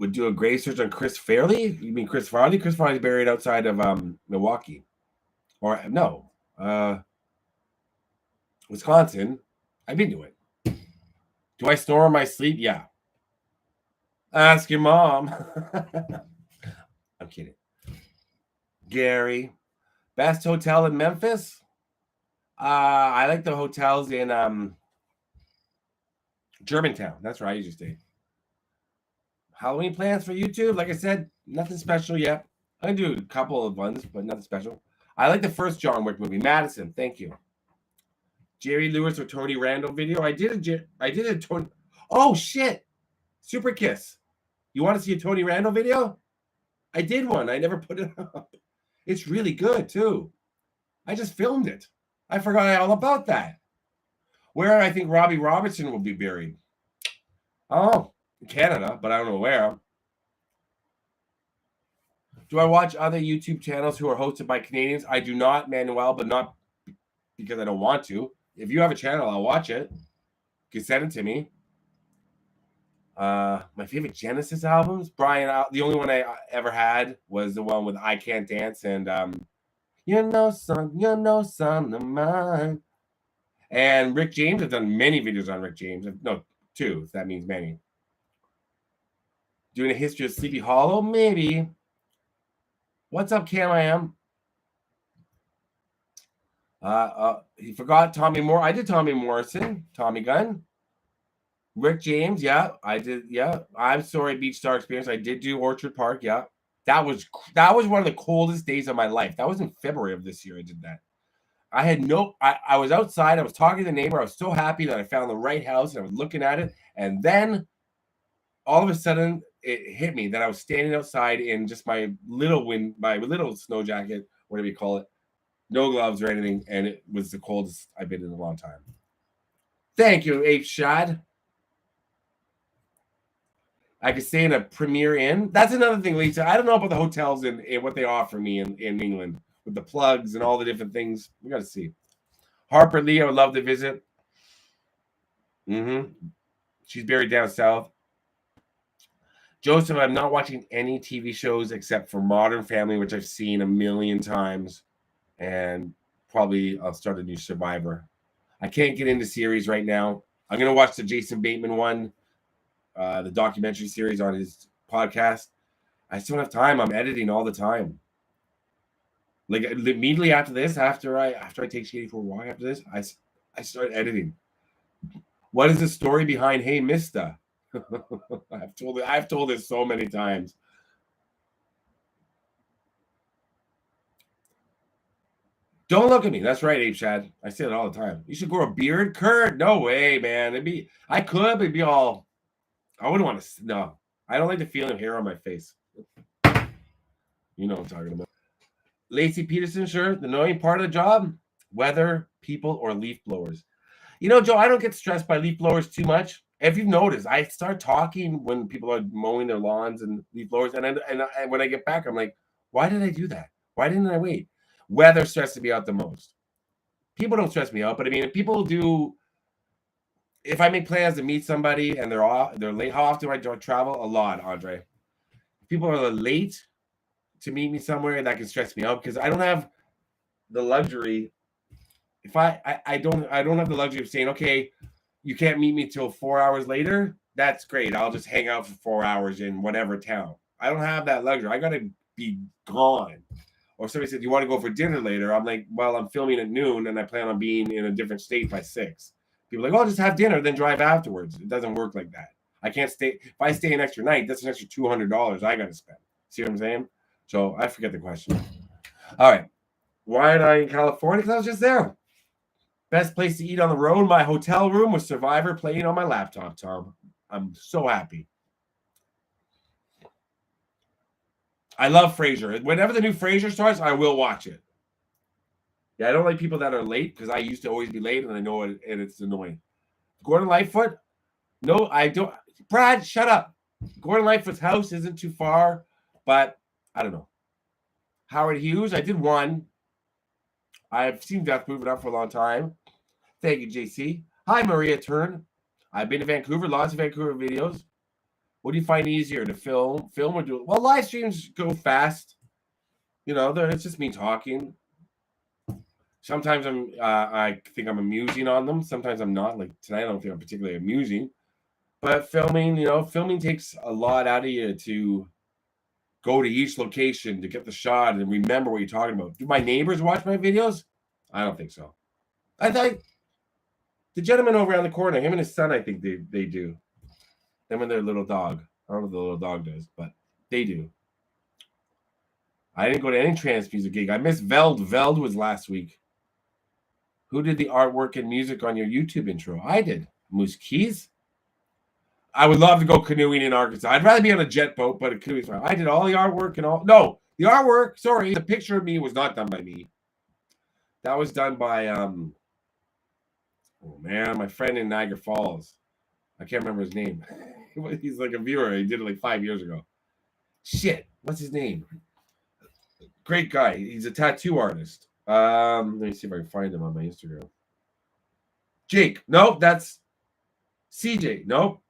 Would do a grave search on Chris Farley? You mean Chris Farley? Chris Farley's buried outside of Milwaukee. Or no. Wisconsin. I've been to it. Do I snore in my sleep? Yeah. Ask your mom. I'm kidding. Gary. Best hotel in Memphis? I like the hotels in Germantown. That's where I usually stay. Halloween plans for YouTube? Like I said, nothing special yet. I can do a couple of ones, but nothing special. I like the first John Wick movie. Madison, thank you. Jerry Lewis or Tony Randall video? I did a Tony. Oh shit! Super Kiss. You want to see a Tony Randall video? I did one. I never put it up. It's really good too. I just filmed it. I forgot all about that. Where I think Robbie Robertson will be buried. Oh, in Canada, but I don't know where. Do I watch other YouTube channels who are hosted by Canadians? I do not, Manuel, but not because I don't want to. If you have a channel, I'll watch it. You can send it to me. My favorite Genesis albums, Brian. The only one I ever had was the one with "I Can't Dance" and "You Know Son of Mine." And Rick James. I've done many videos on Rick James. No, 2. If that means many. Doing a history of Sleepy Hollow, maybe. What's up, Cam? I am. He forgot Tommy Moore. I did Tommy Morrison, Tommy Gunn. Rick James, yeah, I did. Yeah, I'm sorry, Beach Star Experience. I did do Orchard Park. Yeah, that was one of the coldest days of my life. That was in February of this year. I did that. I was outside. I was talking to the neighbor. I was so happy that I found the right house, and I was looking at it. And then all of a sudden, it hit me that I was standing outside in just my little snow jacket, whatever you call it, no gloves or anything, and it was the coldest I've been in a long time. Thank you, Ape Shad. I could stay in a Premier Inn. That's another thing, Lisa. I don't know about the hotels and what they offer me in England with the plugs and all the different things. We got to see. Harper Lee, I would love to visit. She's buried down south. Joseph, I'm not watching any TV shows except for Modern Family, which I've seen a million times. And probably I'll start a new Survivor. I can't get into series right now. I'm going to watch the Jason Bateman one, the documentary series on his podcast. I still don't have time. I'm editing all the time. Like immediately after this, after I take Shady for a walk after this, I start editing. What is the story behind Hey Mista? I've told this so many times. Don't look at me. That's right, Ape Shad. I say it all the time. You should grow a beard, Kurt. No way, man. I could, but it'd be all. I wouldn't want to. No, I don't like the feeling of hair on my face. You know what I'm talking about. Lacey Peterson, sure. The annoying part of the job: weather, people, or leaf blowers. You know, Joe, I don't get stressed by leaf blowers too much. If you've noticed, I start talking when people are mowing their lawns and leaf blowers, and when I get back, I'm like, why did I do that? Why didn't I wait? Weather stresses me out the most. People don't stress me out, but I mean, if people do, if I make plans to meet somebody and they're late, how often do I travel? A lot, Andre. If people are late to meet me somewhere, that can stress me out because I don't have the luxury. If I don't have the luxury of saying, okay, you can't meet me till 4 hours later. That's great. I'll just hang out for 4 hours in whatever town. I don't have that luxury. I got to be gone. Or somebody said, you want to go for dinner later? I'm like, well, I'm filming at noon and I plan on being in a different state by 6. People are like, oh, just have dinner, then drive afterwards. It doesn't work like that. I can't stay. If I stay an extra night, that's an extra $200 I got to spend. See what I'm saying? So I forget the question. All right. Why am I in California? Because I was just there. Best place to eat on the road, my hotel room with Survivor playing on my laptop, Tom. I'm so happy. I love Frasier. Whenever the new Frasier starts, I will watch it. Yeah, I don't like people that are late because I used to always be late and I know it, and it's annoying. Gordon Lightfoot? No, I don't. Brad, shut up. Gordon Lightfoot's house isn't too far, but I don't know. Howard Hughes, I did one. I've seen Death moving up for a long time. Thank you, JC. Hi, Maria Turn. I've been to Vancouver, lots of Vancouver videos. What do you find easier to film or do it? Well, live streams go fast. You know, it's just me talking. Sometimes I think I'm amusing on them. Sometimes I'm not. Like tonight, I don't think I'm particularly amusing. But filming takes a lot out of you to go to each location to get the shot and remember what you're talking about. Do my neighbors watch my videos? I don't think so. I thought the gentleman over on the corner, him and his son, I think they do. Them and their little dog. I don't know what the little dog does, but they do. I didn't go to any trance music gig. I missed Veld. Veld was last week. Who did the artwork and music on your YouTube intro? I did. Moose Keys. I would love to go canoeing in Arkansas. I'd rather be on a jet boat, but a canoe is fine. I did all the artwork and all. No, the artwork, sorry, the picture of me was not done by me. That was done by, oh man, my friend in Niagara Falls. I can't remember his name. He's like a viewer. He did it like 5 years ago. Shit. What's his name? Great guy. He's a tattoo artist. Let me see if I can find him on my Instagram. Jake. Nope, that's CJ. Nope.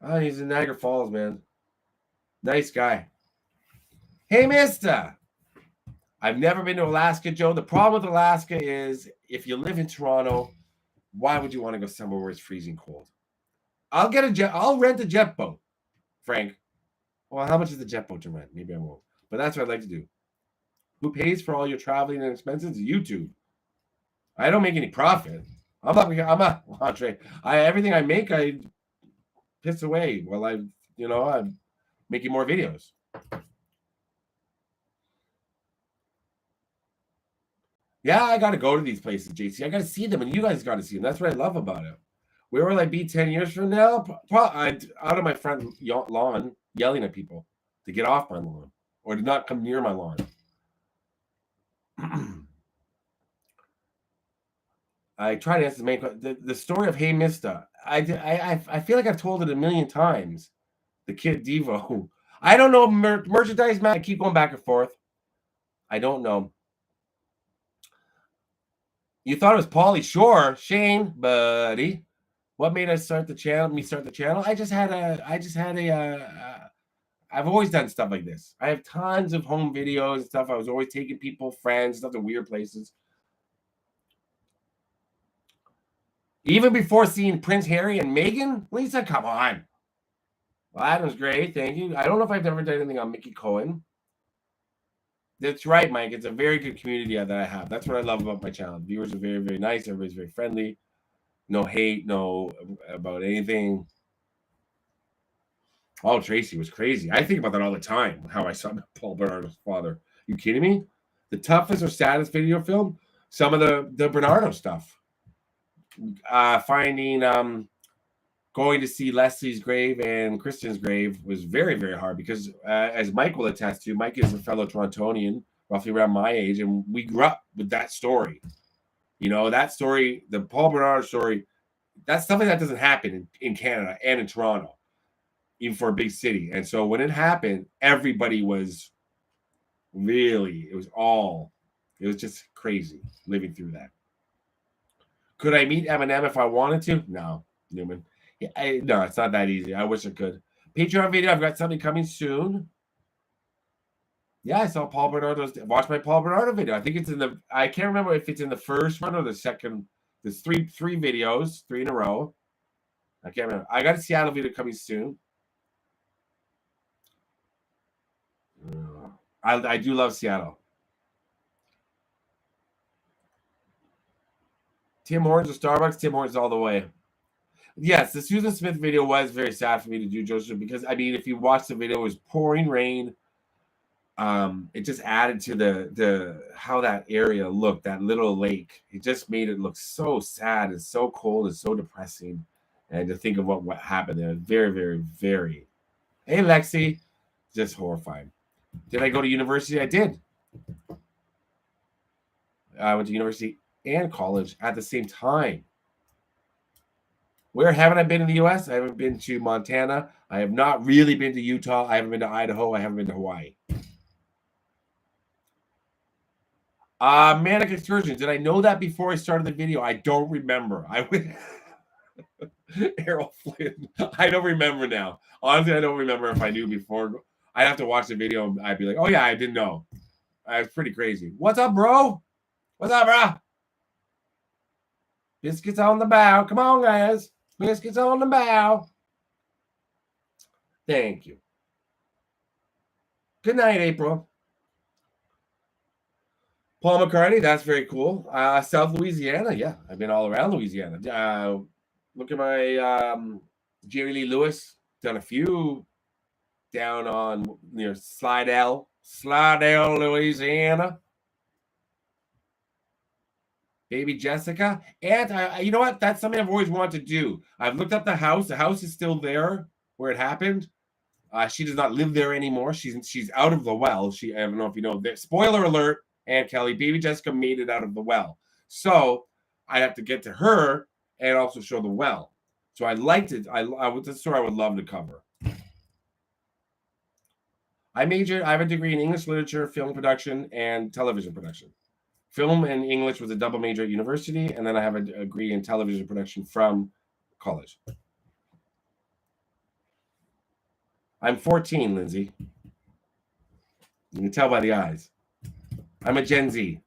Oh, he's in Niagara Falls, man. Nice guy. Hey, mister. I've never been to Alaska, Joe. The problem with Alaska is if you live in Toronto, why would you want to go somewhere where it's freezing cold? I'll rent a jet boat, Frank. Well, how much is the jet boat to rent? Maybe I won't. But that's what I'd like to do. Who pays for all your traveling and expenses? YouTube. I don't make any profit. I'm not Andre. Everything I make, I piss away while I'm making more videos. Yeah, I got to go to these places, JC. I got to see them, and you guys got to see them. That's what I love about it. Where will I be 10 years from now? Out of my front lawn, yelling at people to get off my lawn or to not come near my lawn. I try to answer the main question. The story of Hey Mista. I feel like I've told it a million times. The kid Devo. I don't know merchandise, man. I keep going back and forth. I don't know. You thought it was Pauly Shore, Shane, buddy. What made us start the channel? Me start the channel? I've always done stuff like this. I have tons of home videos and stuff. I was always taking people, friends, stuff to weird places. Even before seeing Prince Harry and Meghan, Lisa, come on. Well, Adam's great. Thank you. I don't know if I've ever done anything on Mickey Cohen. That's right, Mike. It's a very good community that I have. That's what I love about my channel. Viewers are very, very nice. Everybody's very friendly. No hate, no about anything. Oh, Tracy was crazy. I think about that all the time, how I saw Paul Bernardo's father. You kidding me? The toughest or saddest video film? Some of the Bernardo stuff. Finding going to see Leslie's grave and Kristen's grave was very, very hard because as Mike will attest to, Mike is a fellow Torontonian, roughly around my age, and we grew up with that story. You know, that story, the Paul Bernardo story, that's something that doesn't happen in Canada and in Toronto, even for a big city. And so when it happened, everybody was really, it was just crazy living through that. Could I meet Eminem if I wanted to? No, Newman. No, it's not that easy. I wish I could. Patreon video. I've got something coming soon. Yeah, I saw Paul Bernardo's. Watch my Paul Bernardo video. I think it's in the. I can't remember if it's in the first one or the second. There's three videos, 3 in a row. I can't remember. I got a Seattle video coming soon. I do love Seattle. Tim Hortons or Starbucks? Tim Hortons all the way. Yes, the Susan Smith video was very sad for me to do, Joseph, because I mean, if you watch the video, it was pouring rain. It just added to the how that area looked, that little lake. It just made it look so sad and so cold and so depressing. And to think of what happened there, very, very, very. Hey, Lexi, just horrifying. Did I go to university? I did. I went to university and college at the same time. Where haven't I been in the U.S.? I haven't been to Montana. I have not really been to Utah. I haven't been to Idaho. I haven't been to Hawaii. Manic Excursions. Did I know that before I started the video? I don't remember. I went Errol Flynn. I don't remember now. Honestly, I don't remember if I knew before. I'd have to watch the video and I'd be like, oh yeah, I didn't know. It's pretty crazy. What's up, bro? What's up, bro? Biscuits on the bow. Come on, guys. Biscuits on the bow. Thank you. Good night, April. Paul McCartney, that's very cool. South Louisiana, yeah. I've been all around Louisiana. Look at my Jerry Lee Lewis. Done a few down on near Slidell, Louisiana. Baby Jessica. And you know what? That's something I've always wanted to do. I've looked up the house. The house is still there where it happened. She does not live there anymore. She's out of the well. I don't know if you know. Spoiler alert, Aunt Kelly. Baby Jessica made it out of the well. So I have to get to her and also show the well. So I liked it. That's a story I would love to cover. I have a degree in English literature, film production, and television production. Film and English was a double major at university, and then I have a degree in television production from college. I'm 14, Lindsay. You can tell by the eyes. I'm a Gen Z.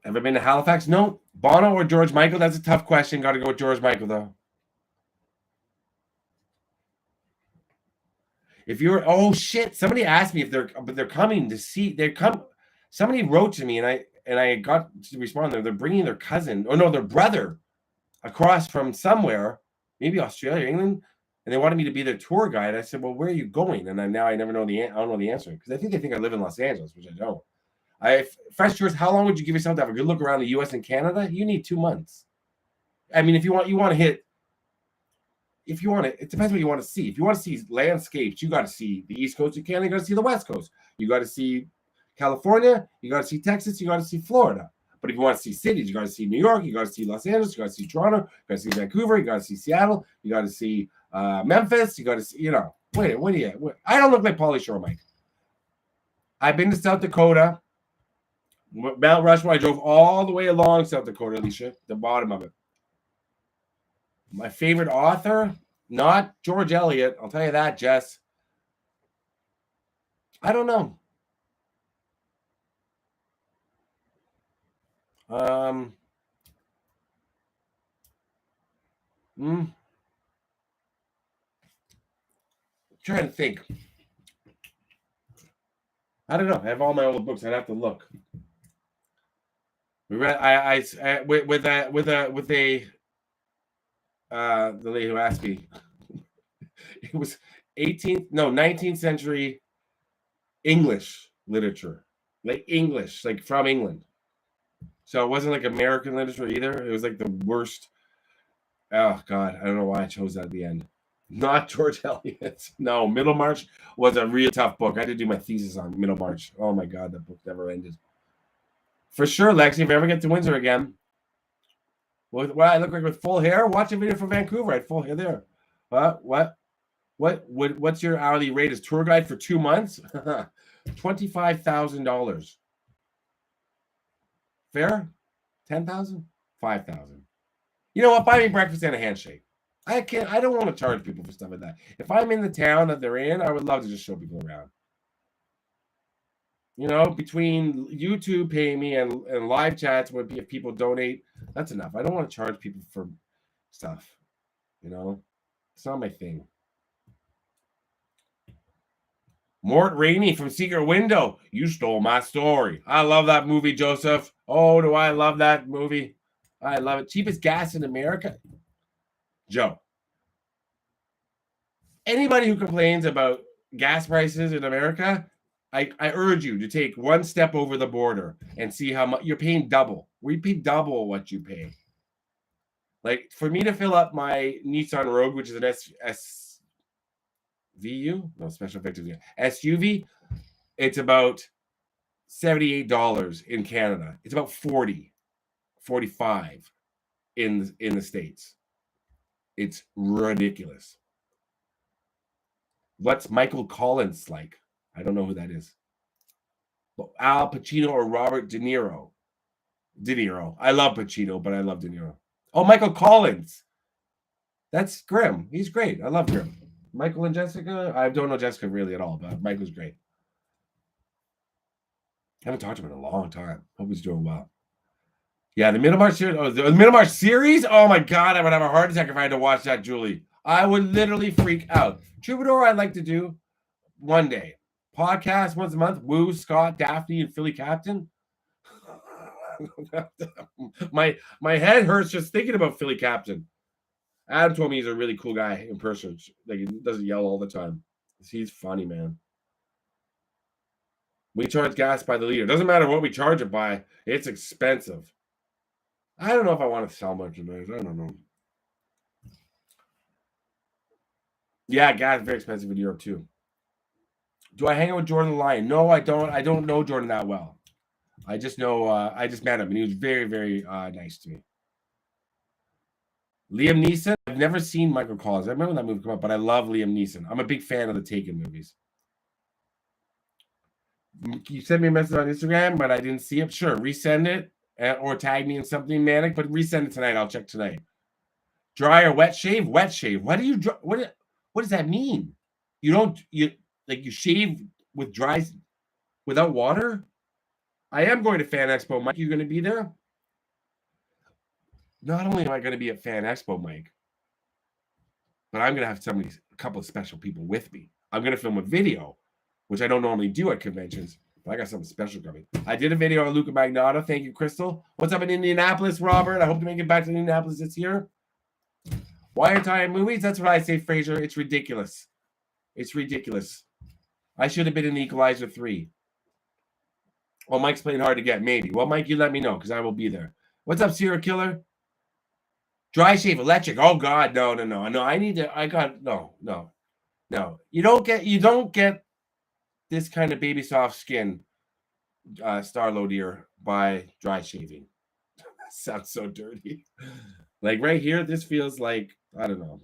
Ever been to Halifax? No. Bono or George Michael? That's a tough question. Got to go with George Michael, though. If you're, oh shit! Somebody asked me if they're coming to see. Somebody wrote to me, and I got to respond. They're bringing their cousin, or no, their brother, across from somewhere, maybe Australia, England, and they wanted me to be their tour guide. I said, "Well, where are you going?" And now I never know I don't know the answer because I think they think I live in Los Angeles, which I don't. Fresh tours. How long would you give yourself to have a good look around the U.S. and Canada? You need 2 months. I mean, if you want to hit. If you want to, it depends what you want to see. If you want to see landscapes, you got to see the East Coast. You got to see the West Coast. You got to see California. You got to see Texas. You got to see Florida. But if you want to see cities, you got to see New York, you got to see Los Angeles, you got to see Toronto, you got to see Vancouver, you got to see Seattle, you got to see Memphis, you got to see, you know. Wait, what do you? I don't look like Pauly Shore, Mike. I've been to South Dakota. Mount Rushmore, I drove all the way along South Dakota, Alicia, the bottom of it. My favorite author, not George Eliot. I'll tell you that, Jess. I don't know. Trying to think. I don't know. I have all my old books. I'd have to look. We read. With the lady who asked me. It was 19th century English literature, like English, like from England. So it wasn't like American literature either. It was like the worst. Oh God, I don't know why I chose that at the end. Not George Eliot. No, Middlemarch was a real tough book. I had to do my thesis on Middlemarch. Oh my God, that book never ended. For sure, Lexi, if I ever get to Windsor again, what I look like with full hair, watch a video from Vancouver. I had full hair there. What's your hourly rate as tour guide for 2 months? $25,000. Fair? 10,000? 5,000. You know what? Buy me breakfast and a handshake. I don't want to charge people for stuff like that. If I'm in the town that they're in, I would love to just show people around. You know, between YouTube paying me and live chats where if people donate, that's enough. I don't want to charge people for stuff. You know, it's not my thing. Mort Rainey from Secret Window. You stole my story. I love that movie, Joseph. Oh, do I love that movie? I love it. Cheapest gas in America. Joe. Anybody who complains about gas prices in America, I urge you to take one step over the border and see how much you're paying double. We pay double what you pay. Like for me to fill up my Nissan Rogue, which is an SVU, no special effective SUV, it's about $78 in Canada. It's about 40, 45 in the States. It's ridiculous. What's Michael Collins like? I don't know who that is. Al Pacino or Robert De Niro? De Niro. I love Pacino, but I love De Niro. Oh, Michael Collins. That's Grimm. He's great. I love Grimm. Michael and Jessica? I don't know Jessica really at all, but Michael's great. I haven't talked to him in a long time. Hope he's doing well. Yeah, the Middlemarch series. Oh, the Middlemarch series? Oh my God, I would have a heart attack if I had to watch that, Julie. I would literally freak out. Troubadour, I'd like to do one day. Podcast once a month. Woo, Scott, Daphne, and Philly Captain. my head hurts just thinking about Philly Captain. Adam told me he's a really cool guy in person. Like he doesn't yell all the time. He's funny, man. We charge gas by the liter. Doesn't matter what we charge it by. It's expensive. I don't know if I want to sell merchandise. I don't know. Yeah, gas is very expensive in Europe too. Do I hang out with Jordan the Lion? No, I don't. I don't know Jordan that well. I just know. I just met him, and he was very, very nice to me. Liam Neeson. I've never seen Michael Collins. I remember that movie come up, but I love Liam Neeson. I'm a big fan of the Taken movies. You sent me a message on Instagram, but I didn't see it. Sure, resend it or tag me in something manic, but resend it tonight. I'll check tonight. Dry or wet shave? Wet shave. Why do you dry? What does that mean? You shave with dry without water? I am going to Fan Expo. Mike, you going to be there? Not only am I going to be at Fan Expo, Mike, but I'm going to have a couple of special people with me. I'm going to film a video, which I don't normally do at conventions, but I got something special coming. I did a video on Luca Magnotta. Thank you, Crystal. What's up in Indianapolis, Robert? I hope to make it back to Indianapolis this year. Why aren't I in movies? That's what I say, Fraser. It's ridiculous. It's ridiculous. I should have been in the Equalizer 3. Well, Mike's playing hard to get. Maybe. Well, Mike, you let me know because I will be there. What's up, serial killer? Dry shave, electric. Oh God, no. I need to. I got no. You don't get this kind of baby soft skin, Starlow dear, by dry shaving. Sounds so dirty. Like right here, this feels like, I don't know,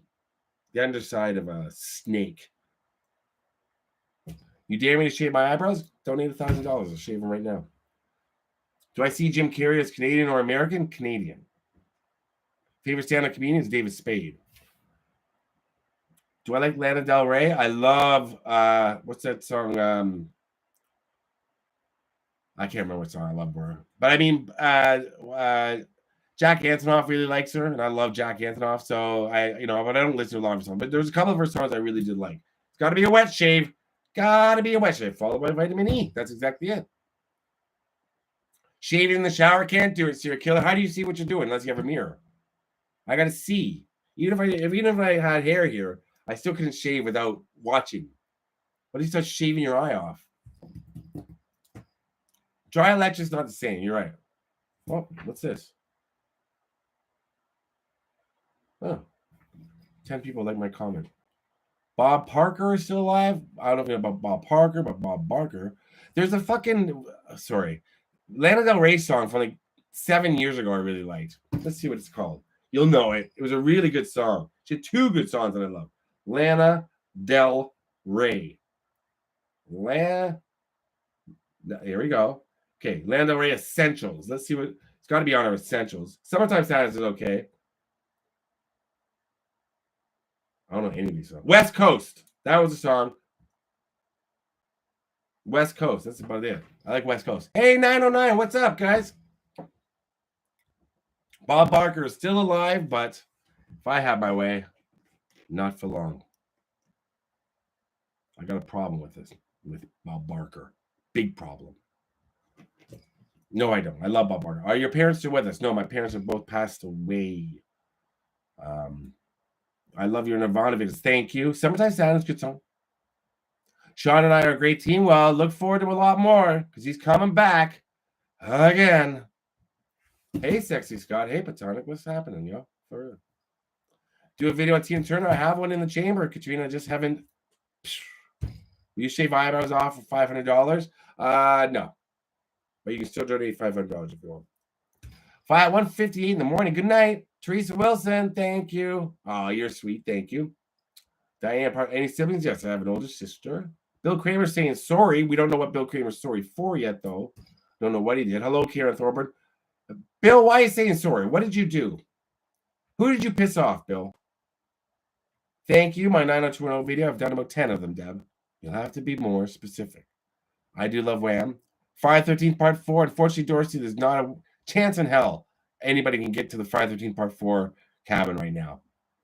the underside of a snake. You dare me to shave my eyebrows? Donate $1,000. I'll shave them right now. Do I see Jim Carrey as Canadian or American? Canadian. Favorite stand-up comedian is David Spade. Do I like Lana Del Rey? I love, what's that song? I can't remember what song I love her. But I mean, Jack Antonoff really likes her, and I love Jack Antonoff. So but I don't listen to a lot of her songs. But there's a couple of her songs I really did like. It's got to be a wet shave. Got to be a wet shave, followed by vitamin E. That's exactly it. Shaving in the shower can't do it, serial killer. How do you see what you're doing unless you have a mirror? I got to see. Even if I had hair here, I still couldn't shave without watching. What if you start shaving your eye off? Dry electric's not the same. You're right. Oh, what's this? Oh, 10 people like my comment. Bob Parker is still alive. I don't know about Bob Parker, but Bob Barker. There's a fucking, Lana Del Rey song from like 7 years ago I really liked. Let's see what it's called. You'll know it. It was a really good song. She had 2 good songs that I love. Lana Del Rey. Here we go. Okay, Lana Del Rey Essentials. Let's see what it's got to be on our Essentials. Summertime Sadness is okay. I don't know any of these songs. West Coast. That was a song. West Coast. That's about it. I like West Coast. Hey, 909. What's up, guys? Bob Barker is still alive, but if I have my way, not for long. I got a problem with this, with Bob Barker. Big problem. No, I don't. I love Bob Barker. Are your parents still with us? No, my parents have both passed away. I love your Nirvana videos. Thank you. Summertime Sadness, good song. Sean and I are a great team. Well, look forward to a lot more because he's coming back again. Hey, Sexy Scott. Hey, Platonic. What's happening, yo? Do a video on Tina Turner. I have one in the chamber, Katrina. I just haven't. Will you shave eyebrows off for $500? No. But you can still donate $500 if you want. 1:58 in the morning. Good night. Teresa Wilson, thank you. Oh, you're sweet. Thank you. Diane, any siblings? Yes, I have an older sister. Bill Kramer saying sorry. We don't know what Bill Kramer's sorry for yet, though. Don't know what he did. Hello, Karen Thorburn. Bill, why are you saying sorry? What did you do? Who did you piss off, Bill? Thank you. My 90210 video. I've done about 10 of them, Deb. You'll have to be more specific. I do love Wham. Friday 13th Part 4. Unfortunately, Dorsey, there's not a chance in hell anybody can get to the Friday 13th Part 4 cabin right now.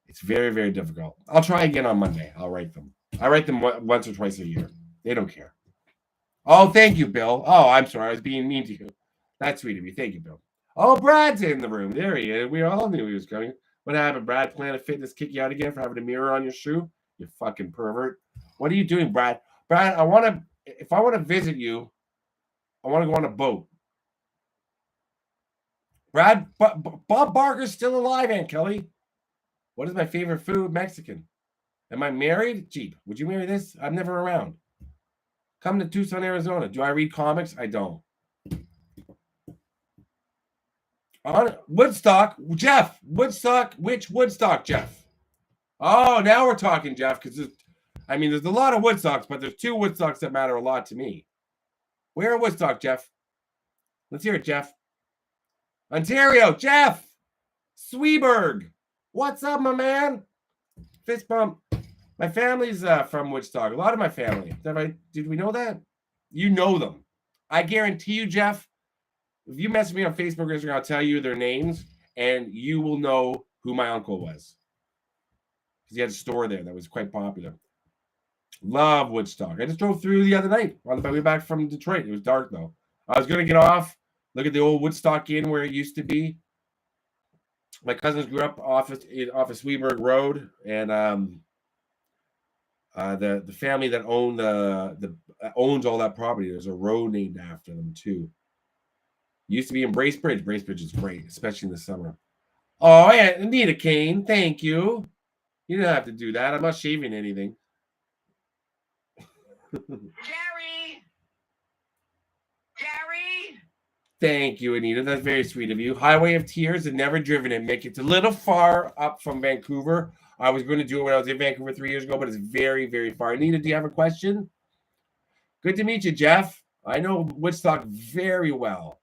It's very, very difficult. I'll try again on Monday. I'll write them. I write them once or twice a year. They don't care. Oh, thank you, Bill. Oh, I'm sorry. I was being mean to you. That's sweet of you. Thank you, Bill. Oh, Brad's in the room. There he is. We all knew he was coming. What happened, Brad? Planet Fitness kick you out again for having a mirror on your shoe? You fucking pervert. What are you doing, Brad? Brad, if I want to visit you, I want to go on a boat. Brad, Bob Barker's still alive, Aunt Kelly. What is my favorite food? Mexican. Am I married? Jeep. Would you marry this? I'm never around. Come to Tucson, Arizona. Do I read comics? I don't. On Woodstock, Jeff. Woodstock, which Woodstock, Jeff? Oh, now we're talking, Jeff, because there's a lot of Woodstocks, but there's 2 Woodstocks that matter a lot to me. Where in Woodstock, Jeff? Let's hear it, Jeff. Ontario, Jeff. Sweeberg. What's up, my man? Fist bump. My family's from Woodstock. A lot of my family. Did we know that? You know them. I guarantee you, Jeff, if you message me on Facebook or Instagram, I'll tell you their names, and you will know who my uncle was. Because he had a store there that was quite popular. Love Woodstock. I just drove through the other night on the way back from Detroit. It was dark, though. I was going to get off, look at the old Woodstock Inn where it used to be. My cousins grew up off of Sweeberg Road, and the family that owned owns all that property. There's a road named after them too. Used to be in Bracebridge. Bracebridge is great, especially in the summer. Oh, yeah, Anita Kane, thank you. You don't have to do that. I'm not shaving anything. Gary. Thank you, Anita. That's very sweet of you. Highway of Tears and never driven it, Mick. It's a little far up from Vancouver. I was going to do it when I was in Vancouver 3 years ago, but it's very, very far. Anita, do you have a question? Good to meet you, Jeff. I know Woodstock very well.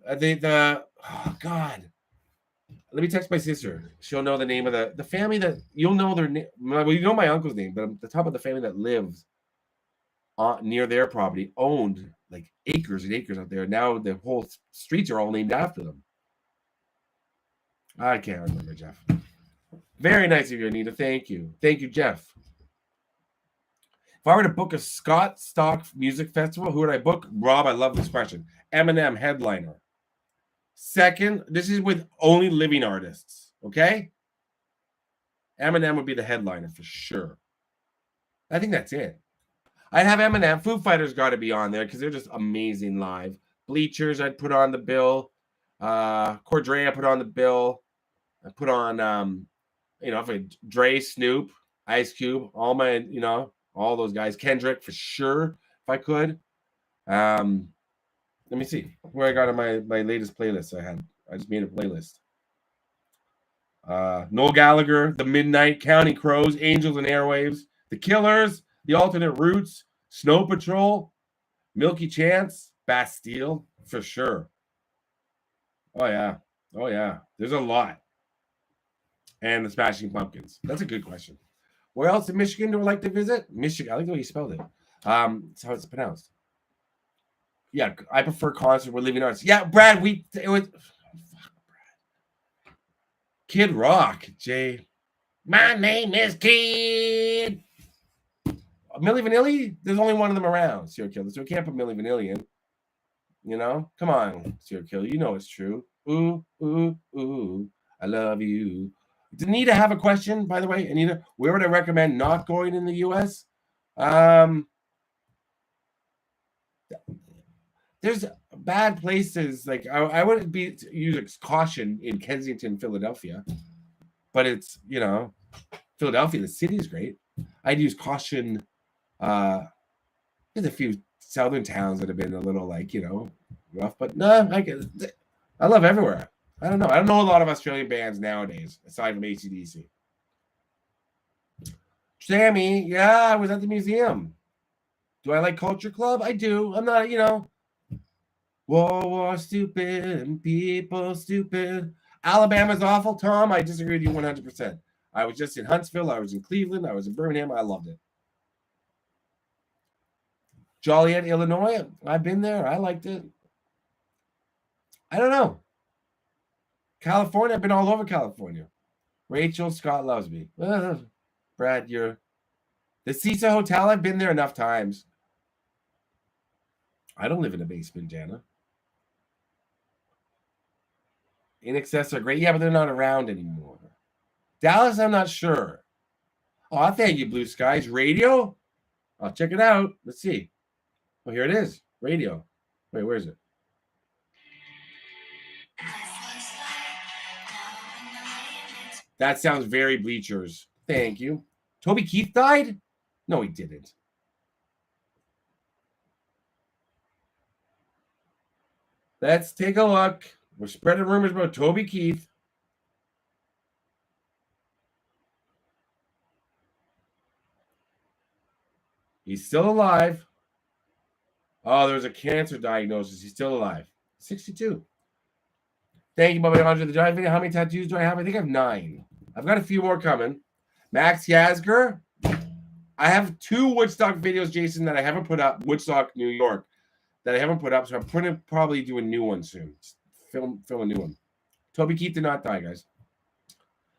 Oh God. Let me text my sister. She'll know the name of the family that you'll know their name. Well, you know my uncle's name, but I'm the top of the family that lives near their property, owned like acres and acres out there. Now the whole streets are all named after them. I can't remember, Jeff. Very nice of you, Anita. Thank you. Thank you, Jeff. If I were to book a Scott Stock Music Festival, who would I book? Rob, I love this question. Eminem headliner. Second, this is with only living artists, okay? Eminem would be the headliner for sure. I think that's it. I'd have Eminem. Foo Fighters got to be on there because they're just amazing live. Bleachers, I'd put on the bill. Cordrea put on the bill. I put on, if I Dre, Snoop, Ice Cube, all my, all those guys. Kendrick for sure, if I could. Let me see where I got on my latest playlist. I just made a playlist. Noel Gallagher, The Midnight, Counting Crows, Angels and Airwaves, The Killers, The Alternate Roots, Snow Patrol, Milky Chance, Bastille, for sure. Oh, yeah. There's a lot. And the Smashing Pumpkins. That's a good question. Where else in Michigan do I like to visit? Michigan. I like the way you spelled it. That's how it's pronounced. Yeah, I prefer concert with living artists. Yeah, Brad, it was Kid Rock, Jay. My name is Kid. Milli Vanilli? There's only one of them around, serial killer. So we can't put Milli Vanilli in. Come on, serial killer. You know it's true. Ooh, ooh, ooh. I love you. Did Anita have a question, by the way? Anita, where would I recommend not going in the U.S.? There's bad places. Like I wouldn't use caution in Kensington, Philadelphia, but it's Philadelphia. The city is great. I'd use caution. There's a few southern towns that have been a little rough, but no, I love everywhere. I don't know. I don't know a lot of Australian bands nowadays aside from AC/DC. Sammy, yeah, I was at the museum. Do I like Culture Club? I do. I'm not, War stupid, people stupid. Alabama's awful, Tom. I disagree with you 100%. I was just in Huntsville. I was in Cleveland. I was in Birmingham. I loved it. Joliet, Illinois. I've been there. I liked it. I don't know. California. I've been all over California. Rachel, Scott loves me. Brad, the Cecil Hotel. I've been there enough times. I don't live in a basement, Jana. In Excess are great. Yeah, but they're not around anymore. Dallas, I'm not sure. Oh, thank you, Blue Skies. Radio? I'll check it out. Let's see. Oh, here it is. Radio. Wait, where is it? That sounds very Bleachers. Thank you. Toby Keith died? No, he didn't. Let's take a look. We're spreading rumors about Toby Keith. He's still alive. Oh, there's a cancer diagnosis. He's still alive. 62. Thank you, Bobby Andre the Giant video. How many tattoos do I have? I think I have 9. I've got a few more coming. Max Yazger. I have 2 Woodstock videos, Jason, that I haven't put up. Woodstock, New York, that I haven't put up. So I'm probably do a new one soon. Film a new one. Toby Keith did not die, guys.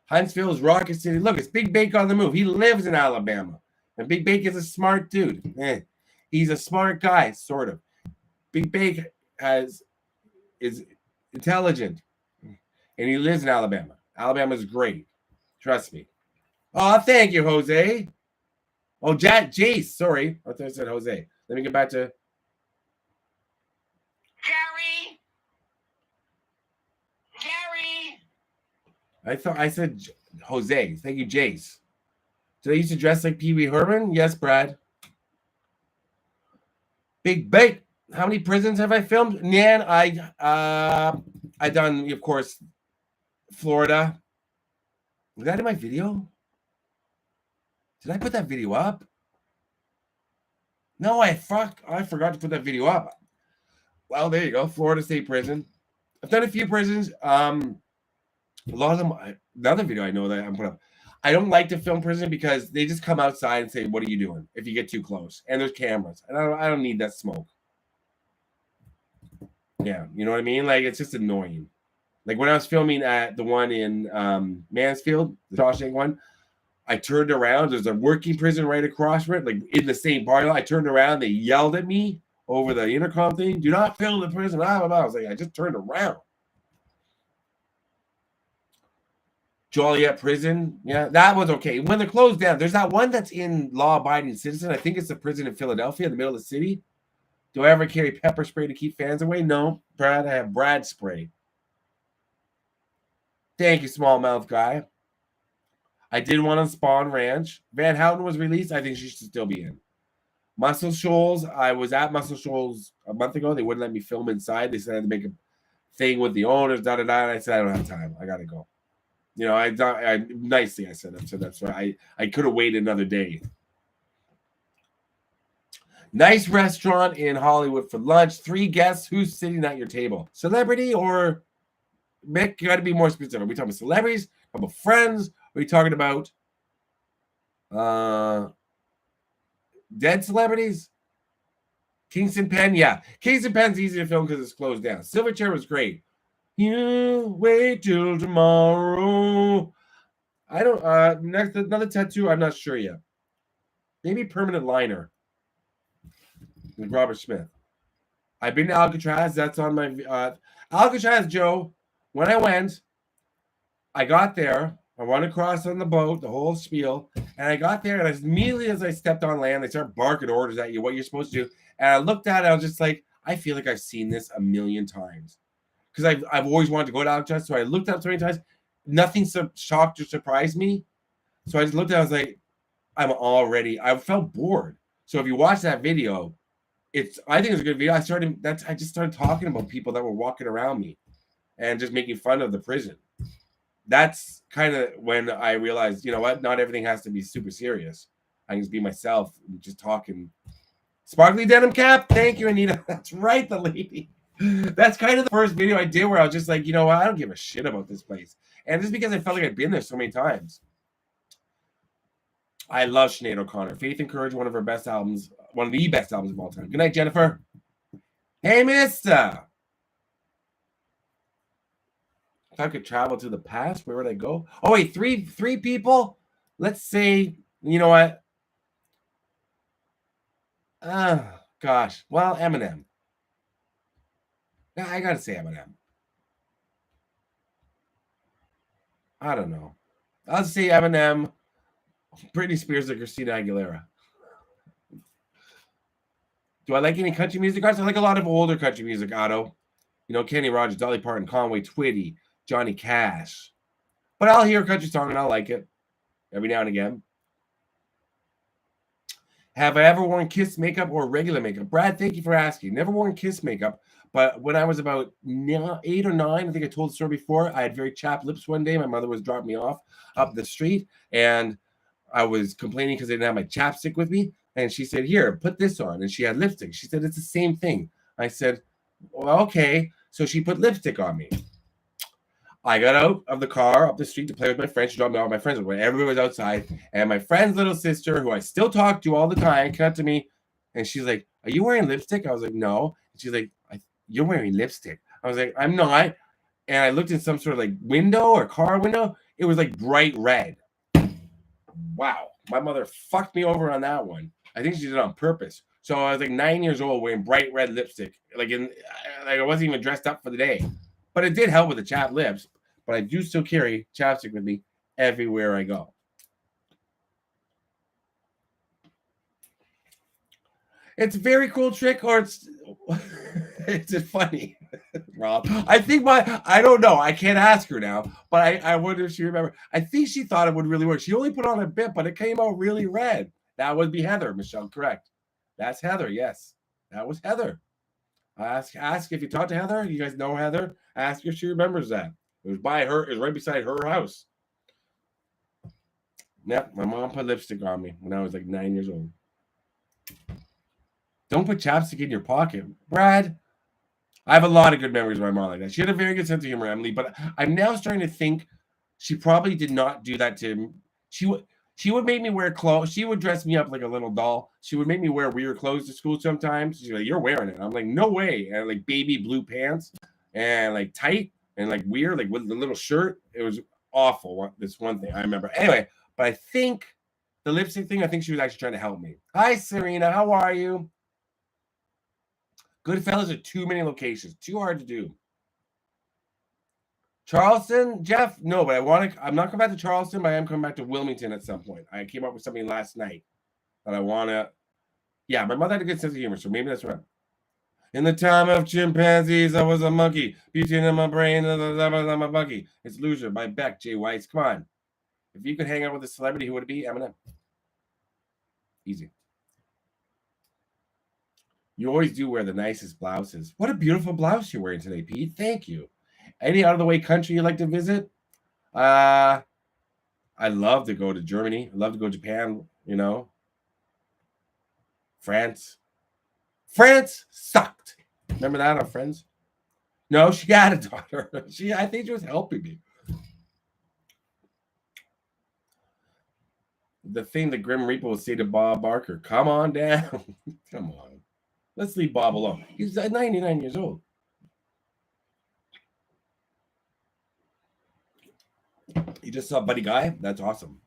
Huntsville is Rocket City. Look, it's Big Bake on the move. He lives in Alabama. And Big Bake is a smart dude. He's a smart guy, sort of. Big Bake is intelligent. And he lives in Alabama. Alabama's great. Trust me. Oh, thank you, Jose. Oh, Jace. Sorry. I thought I said Jose. Let me get back to Gary. I said Jose. Thank you, Jace. Do they used to dress like Pee Wee Herman? Yes, Brad. Big Bake. How many prisons have I filmed? Nan, I done, of course, Florida. Was that in my video? Did I put that video up? No, I forgot to put that video up. Well, there you go. Florida State Prison. I've done a few prisons. A lot of them. Another video I know that I'm putting up. I don't like to film prison because they just come outside and say, "What are you doing?" If you get too close, and there's cameras, and I don't need that smoke. Yeah, you know what I mean. Like it's just annoying. Like when I was filming at the one in Mansfield, the Shawshank one, I turned around. There's a working prison right across from it, like in the same parking lot. I turned around. They yelled at me over the intercom thing. Do not film the prison. Blah, blah, blah. I was like, I just turned around. Joliet Prison. Yeah, that was okay. When they're closed down, there's that one that's in Law Abiding Citizen. I think it's the prison in Philadelphia, in the middle of the city. Do I ever carry pepper spray to keep fans away? No, Brad. I have Brad spray. Thank you, smallmouth guy. I did one on Spawn Ranch. Van Houten was released. I think she should still be in. Muscle Shoals. I was at Muscle Shoals a month ago. They wouldn't let me film inside. They said I had to make a thing with the owners. Da da da. And I said I don't have time. I gotta go. You know, I nicely I said so that's why I could have waited another day. Nice restaurant in Hollywood for lunch. 3 guests. Who's sitting at your table? Celebrity or Mick? You got to be more specific. Are we talking about celebrities? Are we talking about friends? Are we talking about dead celebrities? Kingston Pen, yeah. Kingston Pen's easy to film because it's closed down. Silverchair was great. You wait till tomorrow. I don't next another tattoo, I'm not sure yet. Maybe permanent liner. With Robert Smith. I've been to Alcatraz. That's on my Alcatraz, Joe. When I went, I got there. I went across on the boat, the whole spiel, and I got there, and as immediately as I stepped on land, they start barking orders at you, what you're supposed to do. And I looked at it, I was just like, I feel like I've seen this a million times. Because I've always wanted to go to Alcatraz, so I looked up so many times. Nothing shocked or surprised me. So I just looked at it, I was like, I felt bored. So if you watch that video, I think it's a good video. I just started talking about people that were walking around me and just making fun of the prison. That's kind of when I realized, you know what? Not everything has to be super serious. I can just be myself and just talking. Sparkly denim cap. Thank you, Anita. That's right, the lady. That's kind of the first video I did where I was just like, you know what? I don't give a shit about this place. And just because I felt like I'd been there so many times. I love Sinead O'Connor. Faith and Courage, one of her best albums, one of the best albums of all time. Good night, Jennifer. Hey, mister. If I could travel to the past, where would I go? Oh, wait, three people? Let's say, you know what? Gosh. Well, Eminem. I got to say Eminem. I don't know. I'll say Eminem, Britney Spears, or Christina Aguilera. Do I like any country music artists? I like a lot of older country music, Otto. You know, Kenny Rogers, Dolly Parton, Conway Twitty, Johnny Cash. But I'll hear a country song and I'll like it every now and again. Have I ever worn Kiss makeup or regular makeup? Brad, thank you for asking. Never worn Kiss makeup, but when I was about 8 or 9, I think I told the story before, I had very chapped lips one day. My mother was dropping me off up the street, and I was complaining because I didn't have my chapstick with me. And she said, here, put this on. And she had lipstick. She said, it's the same thing. I said, well, okay. So she put lipstick on me. I got out of the car up the street to play with my friends. She dropped me off with my friends. Everybody was outside. And my friend's little sister, who I still talk to all the time, came up to me. And she's like, are you wearing lipstick? I was like, no. And she's like, you're wearing lipstick. I was like, I'm not. And I looked in some sort of like window or car window. It was like bright red. Wow. My mother fucked me over on that one. I think she did it on purpose. So I was like 9 years old wearing bright red lipstick. Like I wasn't even dressed up for the day. But it did help with the chapped lips. But I do still carry chapstick with me everywhere I go. It's a very cool trick, or it's just funny, Rob. I think I don't know. I can't ask her now, but I wonder if she remembers. I think she thought it would really work. She only put on a bit, but it came out really red. That would be Heather, Michelle. Correct. That's Heather. Yes, that was Heather. Ask if you talk to Heather. You guys know Heather. Ask if she remembers that. It was by her. It was right beside her house. Yep, my mom put lipstick on me when I was like 9 years old. Don't put chapstick in your pocket, Brad. I have a lot of good memories of my mom like that. She had a very good sense of humor, Emily. But I'm now starting to think she probably did not do that to me. She would make me wear clothes. She would dress me up like a little doll. She would make me wear weird clothes to school sometimes. She's like, "You're wearing it." I'm like, "No way!" And like baby blue pants and like tight and like weird, like with the little shirt. It was awful. This one thing I remember. Anyway, but I think the lipstick thing. I think she was actually trying to help me. Hi, Serena. How are you? Goodfellas are too many locations. Too hard to do. Charleston, Jeff? No, but I'm not coming back to Charleston, but I am coming back to Wilmington at some point. I came up with something last night that I want to. Yeah, my mother had a good sense of humor, so maybe that's right. In the time of chimpanzees, I was a monkey. Beating in my brain, I'm a monkey. It's Loser by Beck J. Weiss. Come on. If you could hang out with a celebrity, who would it be? Eminem. Easy. You always do wear the nicest blouses. What a beautiful blouse you're wearing today, Pete. Thank you. Any out of the way country you'd like to visit? I love to go to Germany. I love to go to Japan, France. France sucked. Remember that, our friends? No, she had a daughter. I think she was helping me. The thing the Grim Reaper will say to Bob Barker, come on down. Come on. Let's leave Bob alone. He's 99 years old. You just saw Buddy Guy? That's awesome.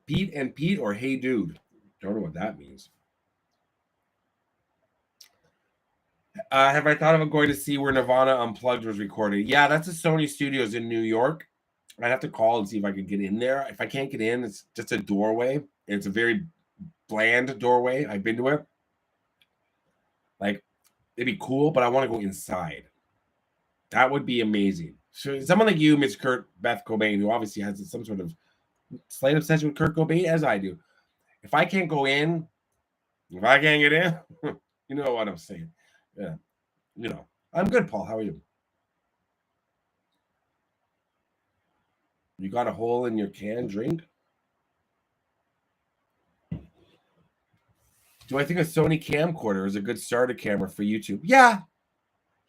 Pete and Pete or Hey Dude? Don't know what that means. Have I thought of going to see where Nirvana Unplugged was recorded? Yeah, that's the Sony Studios in New York. I'd have to call and see if I could get in there. If I can't get in, it's just a doorway. It's a very bland doorway. I've been to it. Like, it'd be cool, but I want to go inside. That would be amazing. So someone like you, Miss Beth Cobain, who obviously has some sort of slight obsession with Kurt Cobain, as I do. If I can't go in, if I can't get in, you know what I'm saying. Yeah. I'm good, Paul. How are you? You got a hole in your canned drink? Do I think a Sony camcorder is a good starter camera for YouTube? Yeah.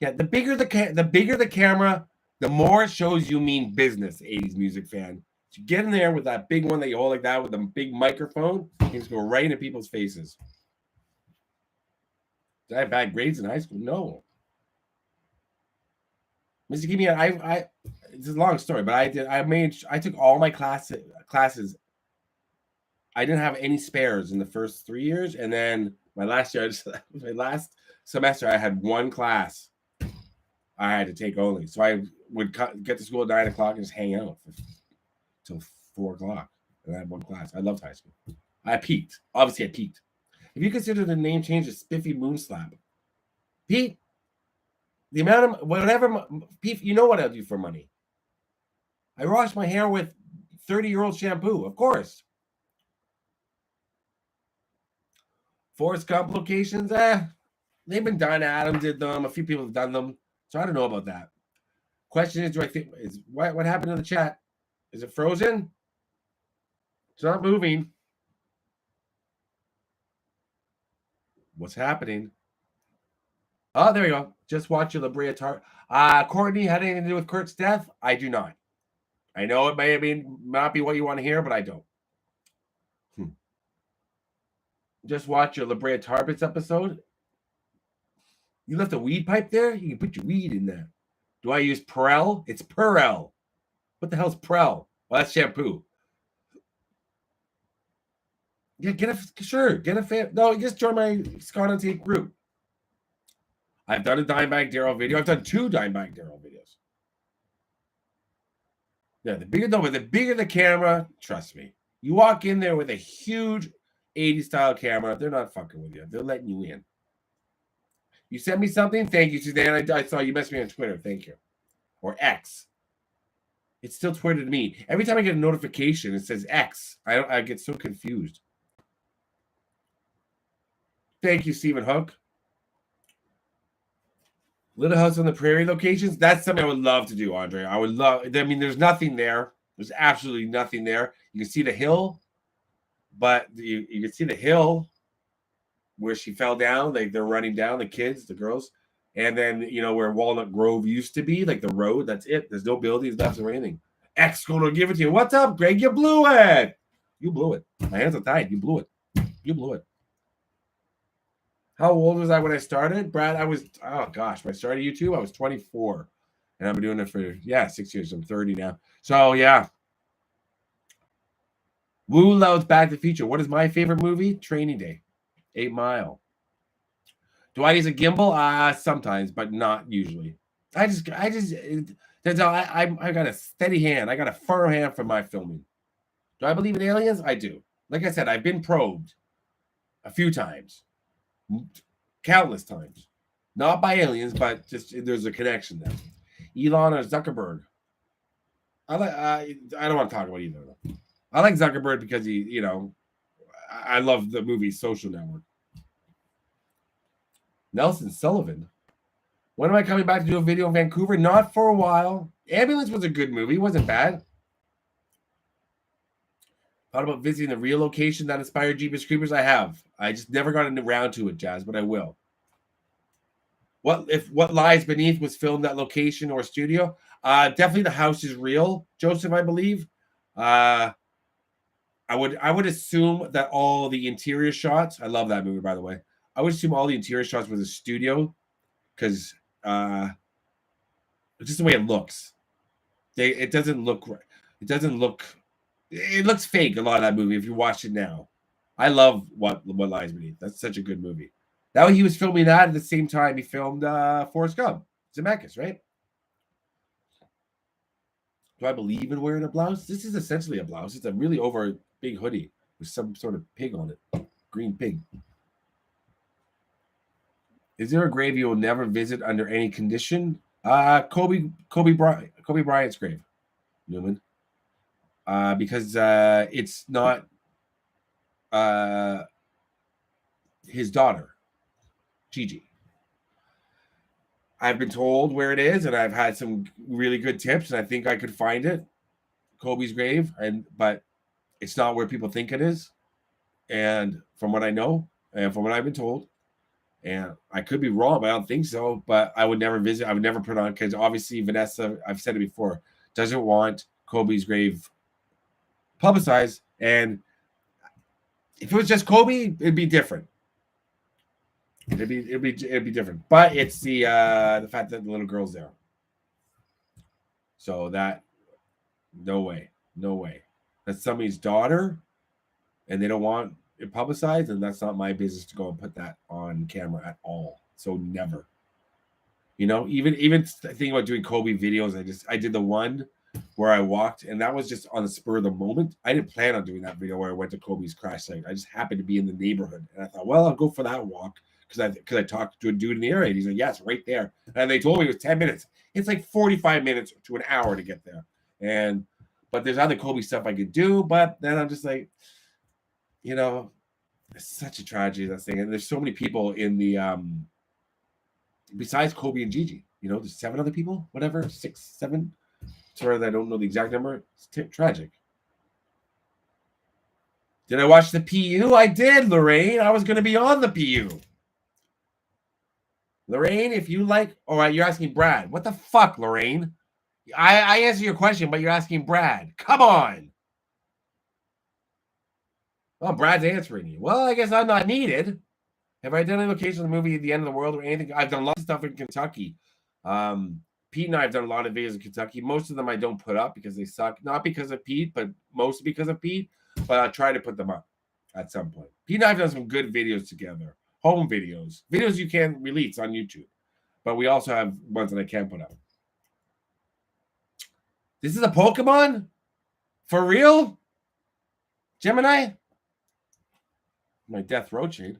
The bigger the camera, the more it shows you mean business, 80s music fan. So get in there with that big one that you hold like that with a big microphone. Things go right into people's faces. Did I have bad grades in high school? No. Mr. Kimi, it's a long story, but I took all my classes. I didn't have any spares in the first 3 years, and then my last semester, I had one class I had to take only. So I would get to school at 9 o'clock and just hang out till 4 o'clock. And I had one class. I loved high school. I peaked. Obviously, I peaked. If you consider the name change as Spiffy Moonslap, Pete, the amount of whatever, Pete, you know what I'll do for money. I wash my hair with 30-year-old shampoo, of course. Forrest Gump locations, they've been done. Adam did them. A few people have done them. So I don't know about that. Question is, what happened to the chat? Is it frozen? It's not moving. What's happening? Oh, there you go. Just watch your La Brea Tar. Courtney, had anything to do with Kurt's death? I do not. I know it may not be what you want to hear, but I don't. Just watch your La Brea Tar Pits episode. You left a weed pipe there? You can put your weed in there. Do I use Perel? It's Perel. What the hell's Perel? Well, that's shampoo. Yeah, get a fan. No, just join my Scott on Tape group. I've done a Dimebag Daryl video. I've done 2 Dimebag Daryl videos. Yeah, the bigger the camera, trust me. You walk in there with a huge 80s style camera, they're not fucking with you. They're letting you in. You sent me something? Thank you, Suzanne. I saw you messaged me on Twitter. Thank you. Or X. It's still Twitter to me. Every time I get a notification, it says X. I get so confused. Thank you, Stephen Hook. Little House on the Prairie locations. That's something I would love to do, Andre. I would love. I mean, there's nothing there. There's absolutely nothing there. You can see the hill, but you can see the hill where she fell down. Like they're running down, the kids, the girls, and then where Walnut Grove used to be, like the road. That's it. There's no buildings left or anything. X going to give it to you. What's up, Greg? You blew it. You blew it. My hands are tied. You blew it. You blew it. How old was I when I started, Brad? I was, oh gosh, when I started YouTube, I was 24. And I've been doing it for, 6 years. I'm 30 now. So, yeah. Woo loves Back to the Future. What is my favorite movie? Training Day. 8 Mile. Do I use a gimbal? Sometimes, but not usually. I got a steady hand. I got a firm hand for my filming. Do I believe in aliens? I do. Like I said, I've been probed a few times. Countless times. Not by aliens, but just there's a connection there. Elon or Zuckerberg. I don't want to talk about either of them. I like Zuckerberg because he, I love the movie Social Network. Nelson Sullivan. When am I coming back to do a video in Vancouver? Not for a while. Ambulance was a good movie. It wasn't bad. Thought about visiting the real location that inspired Jeepers Creepers? I have. I just never got around to it, Jazz, but I will. What Lies Beneath was filmed at location or studio? Definitely the house is real, Joseph, I believe. I would assume that all the interior shots, I love that movie, by the way. I would assume all the interior shots was a studio because just the way it looks. It doesn't look right. It looks fake, a lot of that movie, if you watch it now. I love What Lies Beneath. That's such a good movie. Now he was filming that at the same time he filmed Forrest Gump. Zemeckis, right? Do I believe in wearing a blouse? This is essentially a blouse. It's a really over big hoodie with some sort of pig on it. Green pig. Is there a grave you will never visit under any condition? Kobe Bryant's grave, Newman. Because it's not his daughter, Gigi. I've been told where it is, and I've had some really good tips, and I think I could find it, Kobe's grave, but it's not where people think it is. And from what I know, and from what I've been told, and I could be wrong, but I don't think so. But I would never visit. I would never put on, because obviously Vanessa, I've said it before, doesn't want Kobe's grave publicized. And if it was just Kobe, it'd be different. It'd be different. But it's the fact that the little girl's there. So that, no way. That's somebody's daughter, and they don't want it publicized, and that's not my business to go and put that on camera at all. So never. Even thinking about doing Kobe videos, I did the one where I walked, and that was just on the spur of the moment. I didn't plan on doing that video where I went to Kobe's crash site. I just happened to be in the neighborhood, and I thought, well, I'll go for that walk because I talked to a dude in the area, and he's like, yes, right there. And they told me it was 10 minutes. It's like 45 minutes to an hour to get there. But there's other Kobe stuff I could do, but then I'm just like, it's such a tragedy, that thing. And there's so many people in the besides Kobe and Gigi. There's 7 other people, whatever, 6, 7. Sorry, I don't know the exact number. It's tragic. Did I watch the PU? I did, Lorraine. I was going to be on the PU. Lorraine, if you like... All right, you're asking Brad. What the fuck, Lorraine? I answer your question, but you're asking Brad. Come on. Well, Brad's answering you. Well, I guess I'm not needed. Have I done any location of the movie The End of the World or anything? I've done lots of stuff in Kentucky. Pete and I have done a lot of videos in Kentucky. Most of them I don't put up because they suck. Not because of Pete, but mostly because of Pete. But I'll try to put them up at some point. Pete and I have done some good videos together. Home videos. Videos you can release on YouTube. But we also have ones that I can put up. This is a Pokemon? For real? Gemini? My Death Road shade.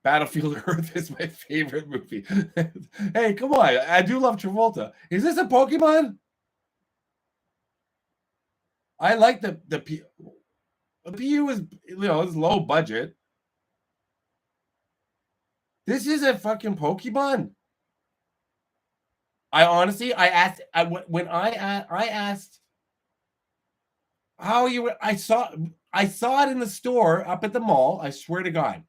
Battlefield Earth is my favorite movie. Hey, come on. I do love Travolta. Is this a Pokemon? I like the PU is, it's low budget. This is a fucking Pokemon. I honestly, I asked how you. I saw it in the store up at the mall. I swear to God,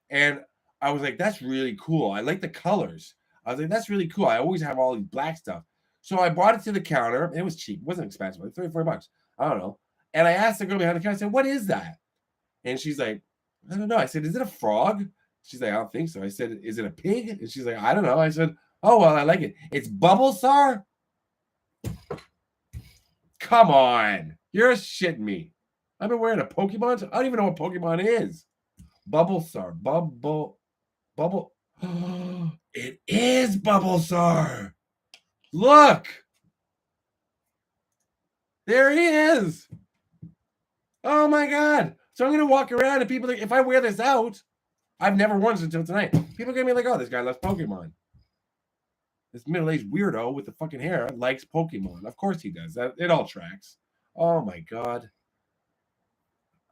and I was like, "That's really cool. I like the colors." I was like, "That's really cool." I always have all these black stuff, so I brought it to the counter. It was cheap. It wasn't expensive. Like $34. I don't know. And I asked the girl behind the counter. I said, "What is that?" And she's like, "I don't know." I said, "Is it a frog?" She's like, "I don't think so." I said, "Is it a pig?" And she's like, "I don't know." I said, "Oh, well, I like it. It's Bulbasaur." Come on. You're shitting me. I've been wearing a Pokemon. I don't even know what Pokemon is. Bulbasaur. Bubble. It is Bulbasaur. Look. There he is. Oh my God. So I'm going to walk around and people, if I wear this out, I've never worn this until tonight. People are going to be like, oh, this guy loves Pokemon. This middle-aged weirdo with the fucking hair likes Pokemon. Of course he does. It all tracks. Oh my God.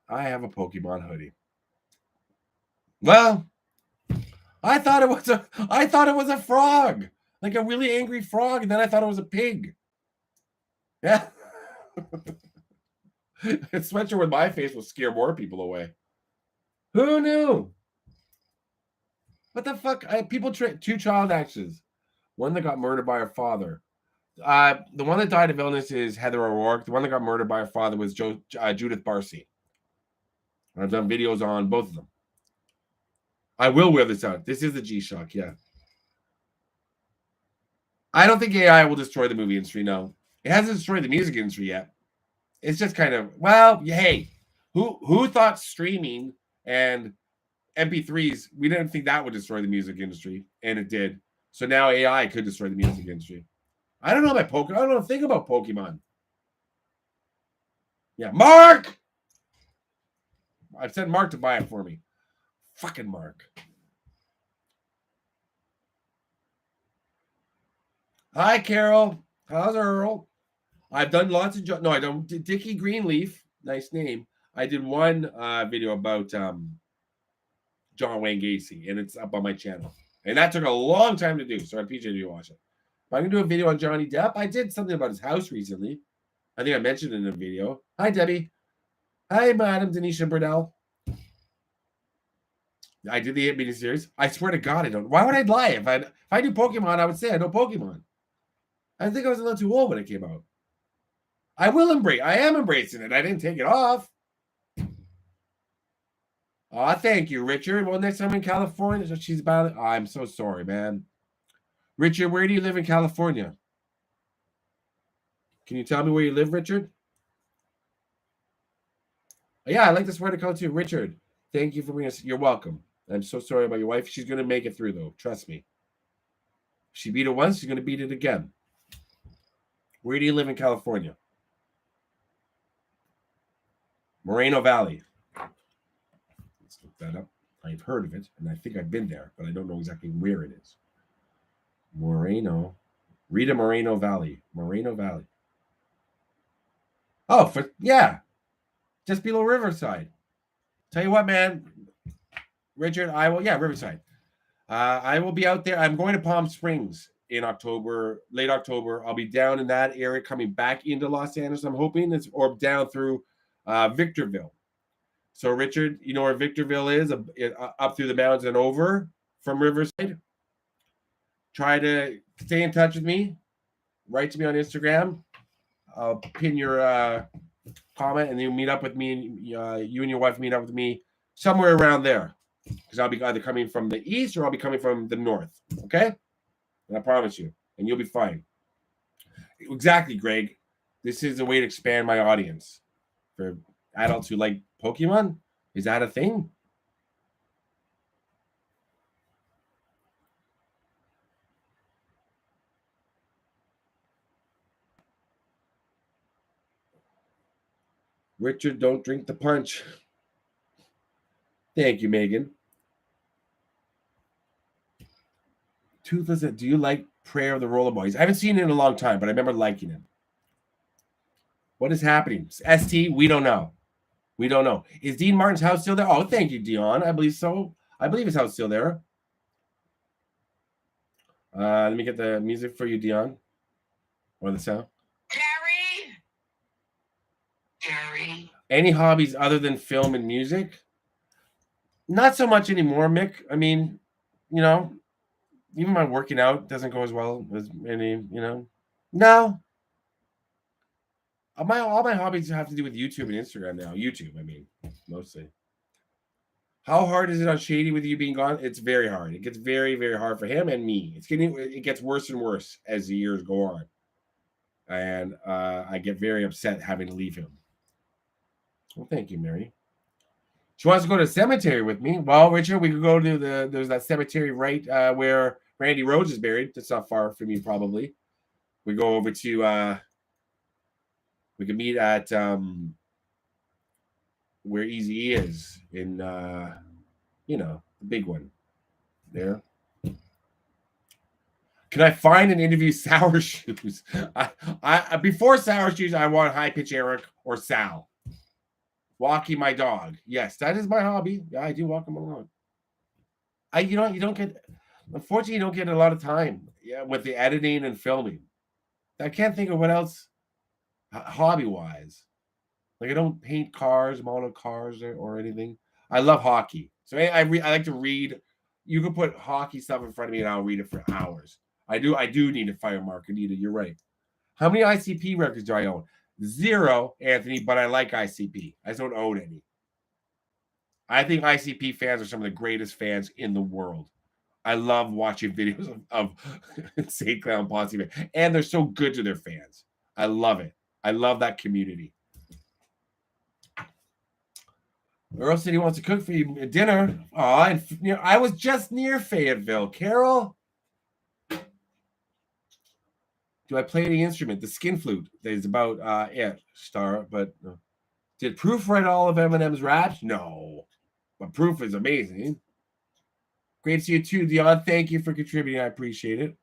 I have a Pokemon hoodie. Well, I thought it was a frog. Like a really angry frog, and then I thought it was a pig. Yeah. A sweatshirt with my face will scare more people away. Who knew? What the fuck? People two child actors. One that got murdered by her father. The one that died of illness is Heather O'Rourke. The one that got murdered by her father was Judith Barcy. I've done videos on both of them. I will wear this out. This is the G-Shock, yeah. I don't think AI will destroy the movie industry, no. It hasn't destroyed the music industry yet. It's just kind of, well, hey, who thought streaming and MP3s, we didn't think that would destroy the music industry, and it did. So now AI could destroy the music industry. I don't know about Pokemon. I don't know think about Pokemon. Yeah, Mark! I've sent Mark to buy it for me. Fucking Mark. Hi, Carol. How's Earl? I've done lots of no, I don't. Dickie Greenleaf, nice name. I did one video about John Wayne Gacy, and it's up on my channel. And that took a long time to do, so I appreciate you watch it. If I'm gonna do a video on Johnny Depp, I did something about his house recently. I think I mentioned it in a video. Hi, Debbie. Hi, Madam Denisha Burdell. I did the Hit Meeting series. I swear to God, I don't. Why would I lie? If I do Pokemon, I would say I know Pokemon. I think I was a little too old when it came out. I am embracing it. I didn't take it off. Oh, thank you, Richard. Well, next time in California, so she's about it. Oh, I'm so sorry, man. Richard, where do you live in California? Can you tell me where you live, Richard? Oh, yeah, I like this word to call too. Richard, thank you for being us. You're welcome. I'm so sorry about your wife. She's going to make it through, though. Trust me. If she beat it once, she's going to beat it again. Where do you live in California? Moreno Valley. Let's look that up. I've heard of it, and I think I've been there, but I don't know exactly where it is. Rita Moreno Valley. Moreno Valley. Oh, yeah. Just below Riverside. Tell you what, man. Richard, Riverside. I will be out there. I'm going to Palm Springs in October, late October. I'll be down in that area, coming back into Los Angeles. I'm hoping or down through Victorville. So, Richard, you know where Victorville is? Up through the mountains and over from Riverside. Try to stay in touch with me. Write to me on Instagram. I'll pin your comment, and you meet up with me, and you and your wife meet up with me somewhere around there. Because I'll be either coming from the east or I'll be coming from the north. Okay? And I promise you. And you'll be fine. Exactly, Greg. This is a way to expand my audience. For adults who like Pokemon, is that a thing? Richard, don't drink the punch. Thank you, Megan. Toothless, do you like Prayer of the Roller Boys? I haven't seen it in a long time, but I remember liking it. What is happening? ST, we don't know. We don't know. Is Dean Martin's house still there? Oh, thank you, Dion. I believe so. I believe his house is still there. Let me get the music for you, Dion. Or the sound. Gary. Any hobbies other than film and music? Not so much anymore, Mick. I mean, you know, even my working out doesn't go as well as any, you know. No. All my hobbies have to do with YouTube and Instagram now. YouTube, I mean, mostly. How hard is it on Shady with you being gone? It's very hard. It gets very, very hard for him and me. It gets worse and worse as the years go on. And I get very upset having to leave him. Well, thank you, Mary. She wants to go to the cemetery with me. Well, Richard, we could go to there's that cemetery right where Randy Rhoads is buried. That's not far from you, probably. We go over to we can meet at where Easy is in you know, the big one there. Can I find and interview Sour Shoes? I before Sour Shoes, I want High Pitch Eric or Sal. Walking my dog. Yes, that is my hobby. Yeah, I do walk him along. You know, you don't get, unfortunately, you don't get a lot of time with the editing and filming. I can't think of what else hobby-wise. Like I don't paint cars, model cars or anything. I love hockey. So I like to read. You can put hockey stuff in front of me and I'll read it for hours. I do need a fire mark, Anita. You're right. How many ICP records do I own? 0, Anthony, but I like ICP. I just don't own any. I think ICP fans are some of the greatest fans in the world. I love watching videos of St. Clown Posse, and they're so good to their fans. I love it. I love that community. Earl said he wants to cook for you dinner. Oh, and you know, I was just near Fayetteville. Carol, do I play the instrument? The skin flute that is about Star, but did Proof write all of Eminem's raps? No. But Proof is amazing. Great to see you too, Dion. Thank you for contributing. I appreciate it.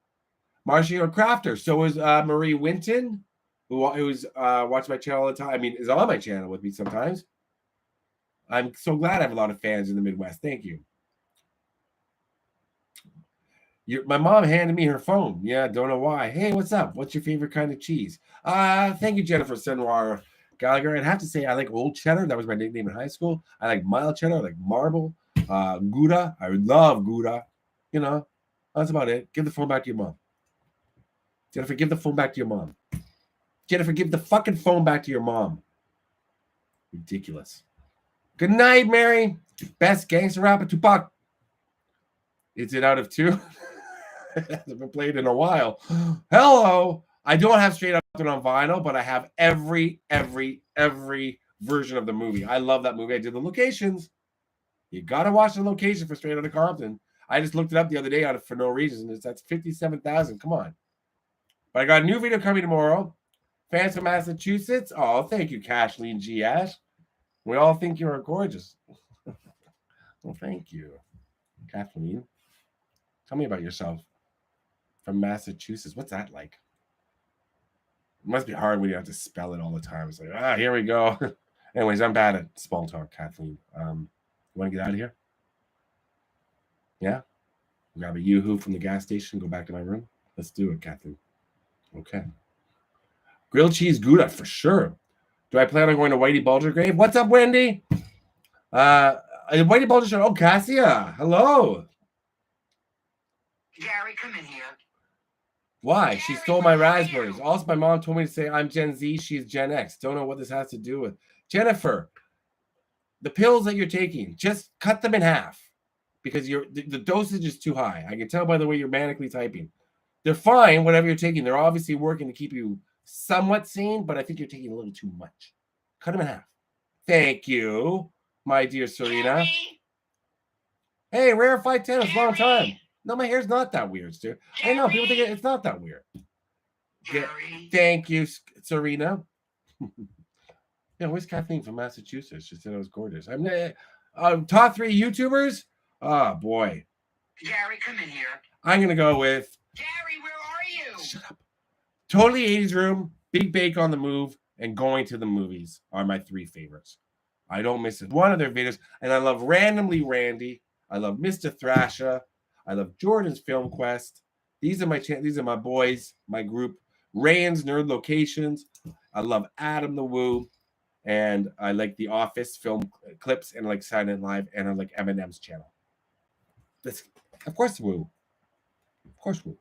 Marcia Crafter. So is Marie Winton, who's watching my channel all the time. I mean, is on my channel with me sometimes. I'm so glad I have a lot of fans in the Midwest. Thank you. My mom handed me her phone. Yeah, don't know why. Hey, what's up? What's your favorite kind of cheese? Thank you, Jennifer Senoir Gallagher. I'd have to say I like old cheddar. That was my nickname in high school. I like mild cheddar. I like marble. Gouda. I love Gouda. You know, that's about it. Give the phone back to your mom. Jennifer, give the phone back to your mom. Jennifer, give the fucking phone back to your mom. Ridiculous. Good night, Mary. Best gangster rapper, Tupac. Is it out of 2? Hasn't been played in a while. Hello. I don't have Straight Up on vinyl, but I have every version of the movie. I love that movie. I did the locations. You got to watch the location for Straight Outta Compton. I just looked it up the other day for no reason. That's 57,000. Come on. But I got a new video coming tomorrow. Fans from Massachusetts. Oh, thank you, Kathleen G. Ash. We all think you're gorgeous. Well, thank you, Kathleen. Tell me about yourself. From Massachusetts. What's that like? It must be hard when you have to spell it all the time. It's like, here we go. Anyways, I'm bad at small talk, Kathleen. You want to get out of here? Yeah? Grab a Yoo-hoo from the gas station, go back to my room. Let's do it, Kathleen. Okay. Grilled cheese Gouda, for sure. Do I plan on going to Whitey Bulger grave? What's up, Wendy? Whitey Bulger show. Oh, Cassia. Hello. Gary, come in here. Why? Gary, she stole my where are raspberries. you? Also, my mom told me to say I'm Gen Z. She's Gen X. Don't know what this has to do with. Jennifer, the pills that you're taking, just cut them in half because the dosage is too high. I can tell by the way you're manically typing. They're fine, whatever you're taking. They're obviously working to keep you somewhat sane, but I think you're taking a little too much. Cut them in half. Thank you, my dear Serena. Gary, Hey, rarefied tennis, long Gary. time. No, my hair's not that weird, Stu. I know people think it's not that weird. Gary. Thank you, Serena. Yeah, where's Kathleen from Massachusetts? She said I was gorgeous. I'm top 3 YouTubers. Oh boy. Gary, come in here. I'm gonna go with Gary, where are you? shut up. Totally 80s Room, Big Bake on the Move, and Going to the Movies are my 3 favorites. I don't miss one of their videos, and I love Randomly Randy. I love Mr. Thrasher. I love Jordan's Film Quest. These are my boys, my group. Rand's Nerd Locations. I love Adam the Woo, and I like The Office film clips, and I like Silent Live, and I like Eminem's channel. That's, of course, Woo. Of course, Woo.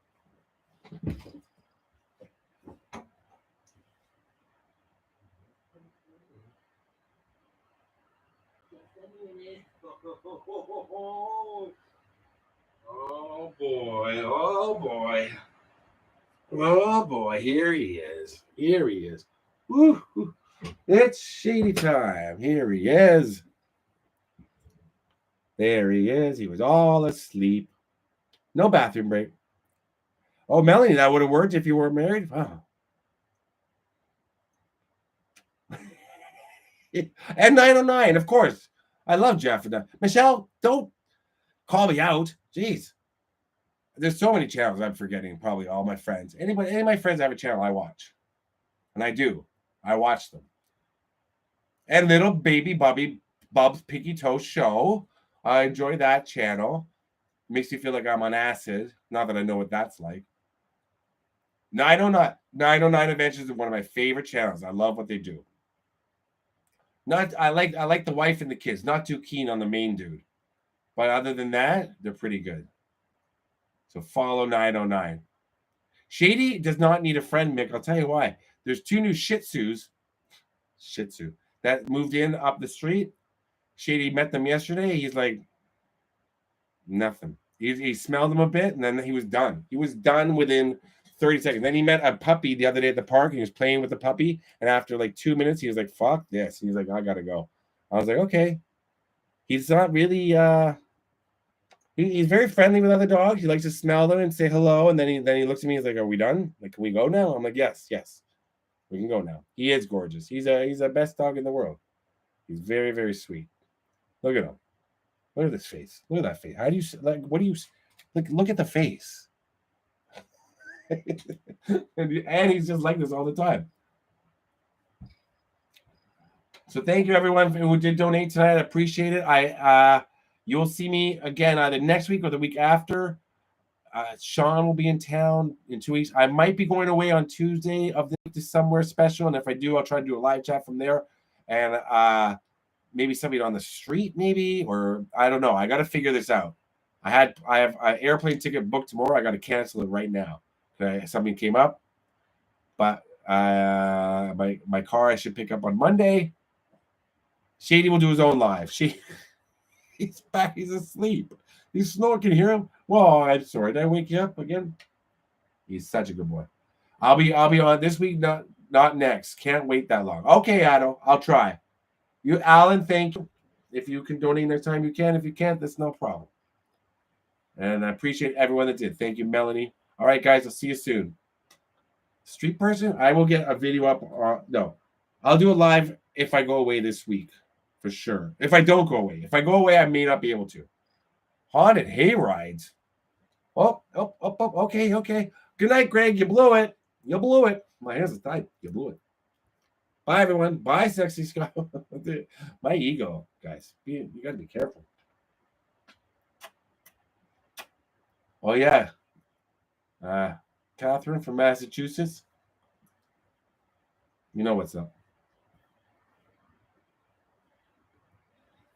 Oh boy, oh boy. Oh boy, here he is. Here he is. Woo, woo. It's Shady time. Here he is. There he is. He was all asleep. No bathroom break. Oh, Melanie, that would have worked if you weren't married. Wow. And 909, of course. I love Jeff. Michelle, don't call me out. Jeez. There's so many channels I'm forgetting. Probably all my friends. Any of my friends have a channel I watch. And I do. I watch them. And little baby Bub's Pinky Toe Show. I enjoy that channel. Makes me feel like I'm on acid. Not that I know what that's like. 909 Adventures is one of my favorite channels. I love what they do. I like the wife and the kids. Not too keen on the main dude. But other than that, they're pretty good. So follow 909. Shady does not need a friend, Mick. I'll tell you why. There's 2 new Shih Tzu that moved in up the street. Shady met them yesterday. He's like, nothing. He smelled them a bit, and then he was done. He was done within 30 seconds. Then he met a puppy the other day at the park, and he was playing with the puppy. And after like 2 minutes, he was like, fuck this. And he's like, I gotta go. I was like, okay. He's not really he's very friendly with other dogs. He likes to smell them and say hello. And then he looks at me, he's like, are we done? Like, can we go now? I'm like, yes. We can go now. He is gorgeous. He's the best dog in the world. He's very, very sweet. Look at him. Look at this face. Look at that face. How do you like? What do you like? Look at the face. And he's just like this all the time. So thank you everyone who did donate tonight. I appreciate it. You'll see me again either next week or the week after. Sean will be in town in 2 weeks. I might be going away on Tuesday of the week to somewhere special, and if I do, I'll try to do a live chat from there. And maybe somebody on the street, maybe, or I don't know. I got to figure this out. I have an airplane ticket booked tomorrow. I got to cancel it right now. Something came up, but my car I should pick up on Monday. Shady will do his own live. He's back. He's asleep. He's snoring. Can you hear him? Whoa, I'm sorry. Did I wake you up again? He's such a good boy. I'll be on this week, not next. Can't wait that long. Okay, Addo, I'll try. You, Alan, thank you. If you can donate next time, you can. If you can't, that's no problem. And I appreciate everyone that did. Thank you, Melanie. All right, guys, I'll see you soon. Street person, I will get a video up. No, I'll do a live if I go away this week, for sure. If I don't go away. If I go away, I may not be able to. Haunted hay rides. Oh, okay. Good night, Greg. You blew it. My hands are tied. You blew it. Bye, everyone. Bye, Sexy Scott. My ego, guys. You got to be careful. Oh, yeah. Catherine from Massachusetts. You know what's up.